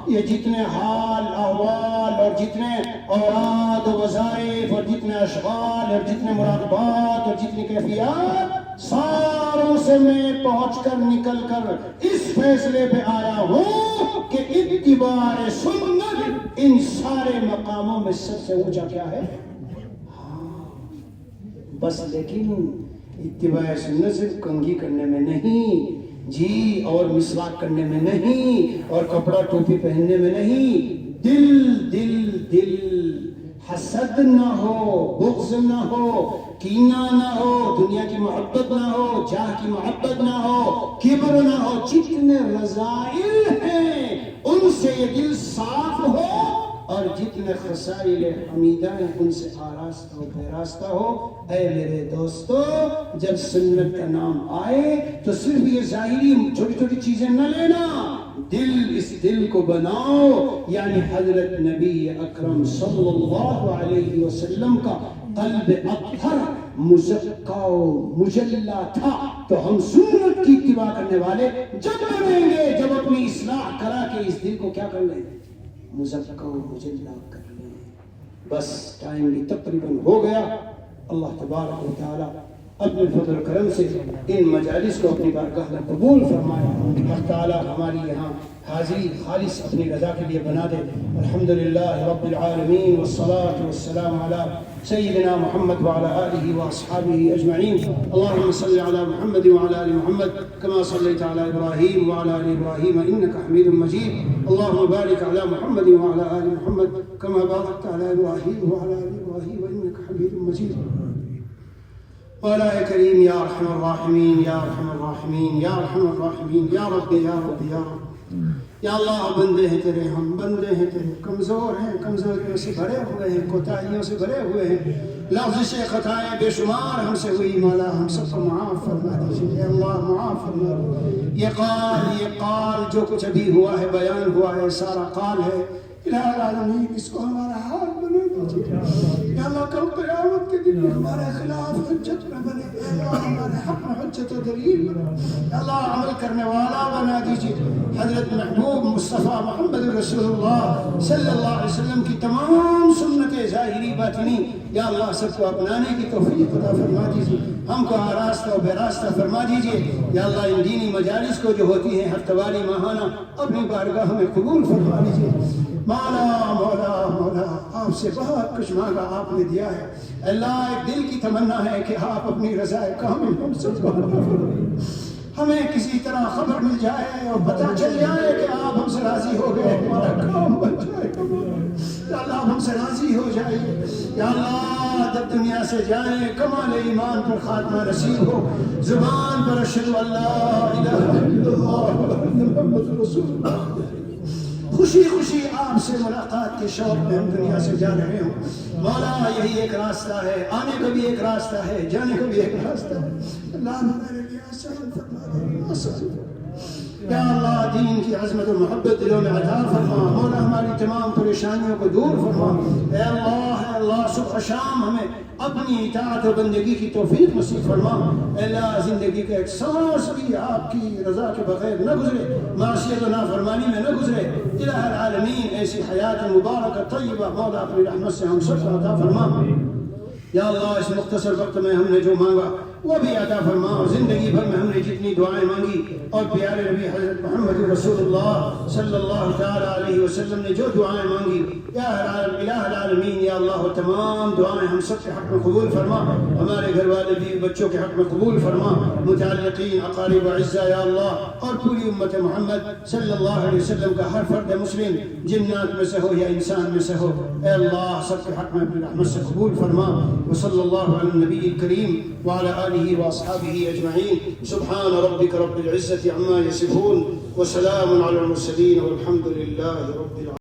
یہ جتنے حال احوال اور جتنے اوراد و وظائف اور جتنے اشغال اور جتنے مراقبات اور جتنی کیفیات، ساروں سے میں پہنچ کر نکل کر اس فیصلے پہ آیا ہوں کہ اتباع سنت ان سارے مقاموں میں سب سے اونچا کیا ہے، بس لیکن اتباع سنت صرف کنگھی کرنے میں نہیں جی، اور مسواک کرنے میں نہیں، اور کپڑا ٹوپی پہننے میں نہیں، دل دل دل، حسد نہ ہو، بغض نہ ہو، کینہ نہ ہو، دنیا کی محبت نہ ہو، جاہ کی محبت نہ ہو، کبر نہ ہو، جتنے رذائل ہیں ان سے یہ دل صاف ہو، اور جتنے خسائل حمیدہ ہیں ان سے آراستہ و پیراستہ ہو۔ اے میرے دوستو، جب سنت کا نام آئے تو صرف یہ ظاہری چھوٹی چھوٹی چیزیں نہ لینا، دل، اس دل کو بناؤ، یعنی حضرت نبی اکرم صلی اللہ علیہ وسلم کا قلب اطہر مزکا و مجلہ تھا، تو ہم سنت کی اتباع کرنے والے جب بنیں گے جب اپنی اصلاح کرا کے اس دل کو کیا کر لیں، مزکا و مجلہ کر لیں۔ بس ٹائم بھی تقریباً ہو گیا، اللہ تبارک و تعالی اپنے فضل و کرم سے ان مجالس کو اپنی بارگاہ میں قبول فرمائے. حق تعالی ہماری یہاں حاضری خالص اپنی رضا کے لیے بنا دے. الحمدللہ رب العالمین والصلاة والسلام علی سیدنا محمد وعلى آلہ واصحابہ اجمعین. اللہم صل علی محمد وعلى آل محمد كما صلیت علی ابراہیم وعلى آل ابراہیم انک حمید مجید. اللہم بارک علی محمد وعلى آل محمد كما بارکت علی ابراہیم وعلى آل ابراہیم انک حمید مجید. مولا کریم یا ارحم الراحمین یا ارحم الراحمین یا ارحم الراحمین یا رب یا رب یا رب. یا اللہ بندے ہیں تیرے، ہم بندے ہیں تیرے، کمزور ہیں، کمزوریوں سے بھرے ہوئے ہیں، کوتاہیوں سے بھرے ہوئے ہیں، لفظ خطائیں بے شمار ہم سے ہوئی. مولا ہم سب کو معاف فرما دیجیے. اے اللہ معاف فرما دو. یہ قال جو کچھ ابھی ہوا ہے، بیان ہوا ہے، سارا قال ہے. الہ العالمین اس کو ہمارا حال بنا دیجیے. یا اللہ کل قیامت کے دن ہمارے خلاف حجت نہ بنے. اے اللہ ہمارے حق میں حجت و دلیل بنا. یا اللہ عمل کرنے والا بنا دیجیے. حضرت محبوب مصطفیٰ محمد رسول اللہ صلی اللہ علیہ وسلم کی تمام سنتیں ظاہری باطنی یا اللہ سب کو اپنانے کی توفیق عطا فرما دیجیے. ہم کو آراستہ و بے راستہ فرما دیجیے. یا اللہ ان دینی مجالس کو جو ہوتی ہیں ہفتوالی ماہانہ اپنی بارگاہ میں قبول فرما لیجیے. مولا مولا مولا آپ سے بہت کچھ مانگا، آپ نے دیا ہے. اللہ ایک دل کی تمنا ہے کہ آپ اپنی رضا کامل ہم سب کو عطا فرمائیں. ہمیں کسی طرح خبر مل جائے اور پتہ چل جائے کہ آپ ہم سے راضی ہو گئے، ہمارا کام بن جائے. یا اللہ ہم سے راضی ہو جائے. یا اللہ جب دنیا سے جائیں کمال ایمان پر خاتمہ نصیب ہو. زبان پر اشہد ان لا الہ الا اللہ محمد رسول اللہ. خوشی خوشی آپ سے ملاقات کے شوق میں ہم دنیا سے جا رہے ہوں. مولا یہی ایک راستہ ہے، آنے کا بھی ایک راستہ ہے، جانے کا بھی ایک راستہ ہے. اللہ ہمارے لیے آسان فرما دے، آسان فرما. یا اللہ دین کی عظمت و محبت دلوں میں عطا فرما. مولا ہماری تمام پریشانیوں کو دور فرما. اے اللہ صبح شام ہمیں اپنی اطاعت و بندگی کی توفیق نصیب فرما. اے اللہ زندگی کا ایک سانس بھی آپ کی رضا کے بغیر نہ گزرے، معصیت و نافرمانی میں نہ گزرے. الہ العالمین ایسی حیات مبارکہ طیبہ مولا اپنی رحمت سے ہم سب کو عطا فرما. یا اللہ اس مختصر وقت میں ہم نے جو مانگا وہ بھی عطا فرما. زندگی بھر میں ہم نے جتنی دعائیں مانگی اور پیارے نبی حضرت محمد رسول اللہ صلی اللہ تعالی علیہ وسلم نے جو دعائیں مانگی، یا الہ العالمین یا اللہ تمام دعائیں ہم سب کے حق میں قبول فرما. ہمارے گھر والے بھی بچوں کے حق میں قبول فرما. متعلقین اقارب اعزاء یا اللہ اور پوری امت محمد صلی اللہ علیہ وسلم کا ہر فرد مسلم جنات میں سے ہو یا انسان میں سے ہو، اے اللہ سب کے حق میں اپنی رحمت سے قبول فرما. وصلی اللہ علی النبی الکریم وعلى آله وأصحابه أجمعين. سبحان ربك رب العزة عما يصفون وسلام على المرسلين والحمد لله رب العالمين.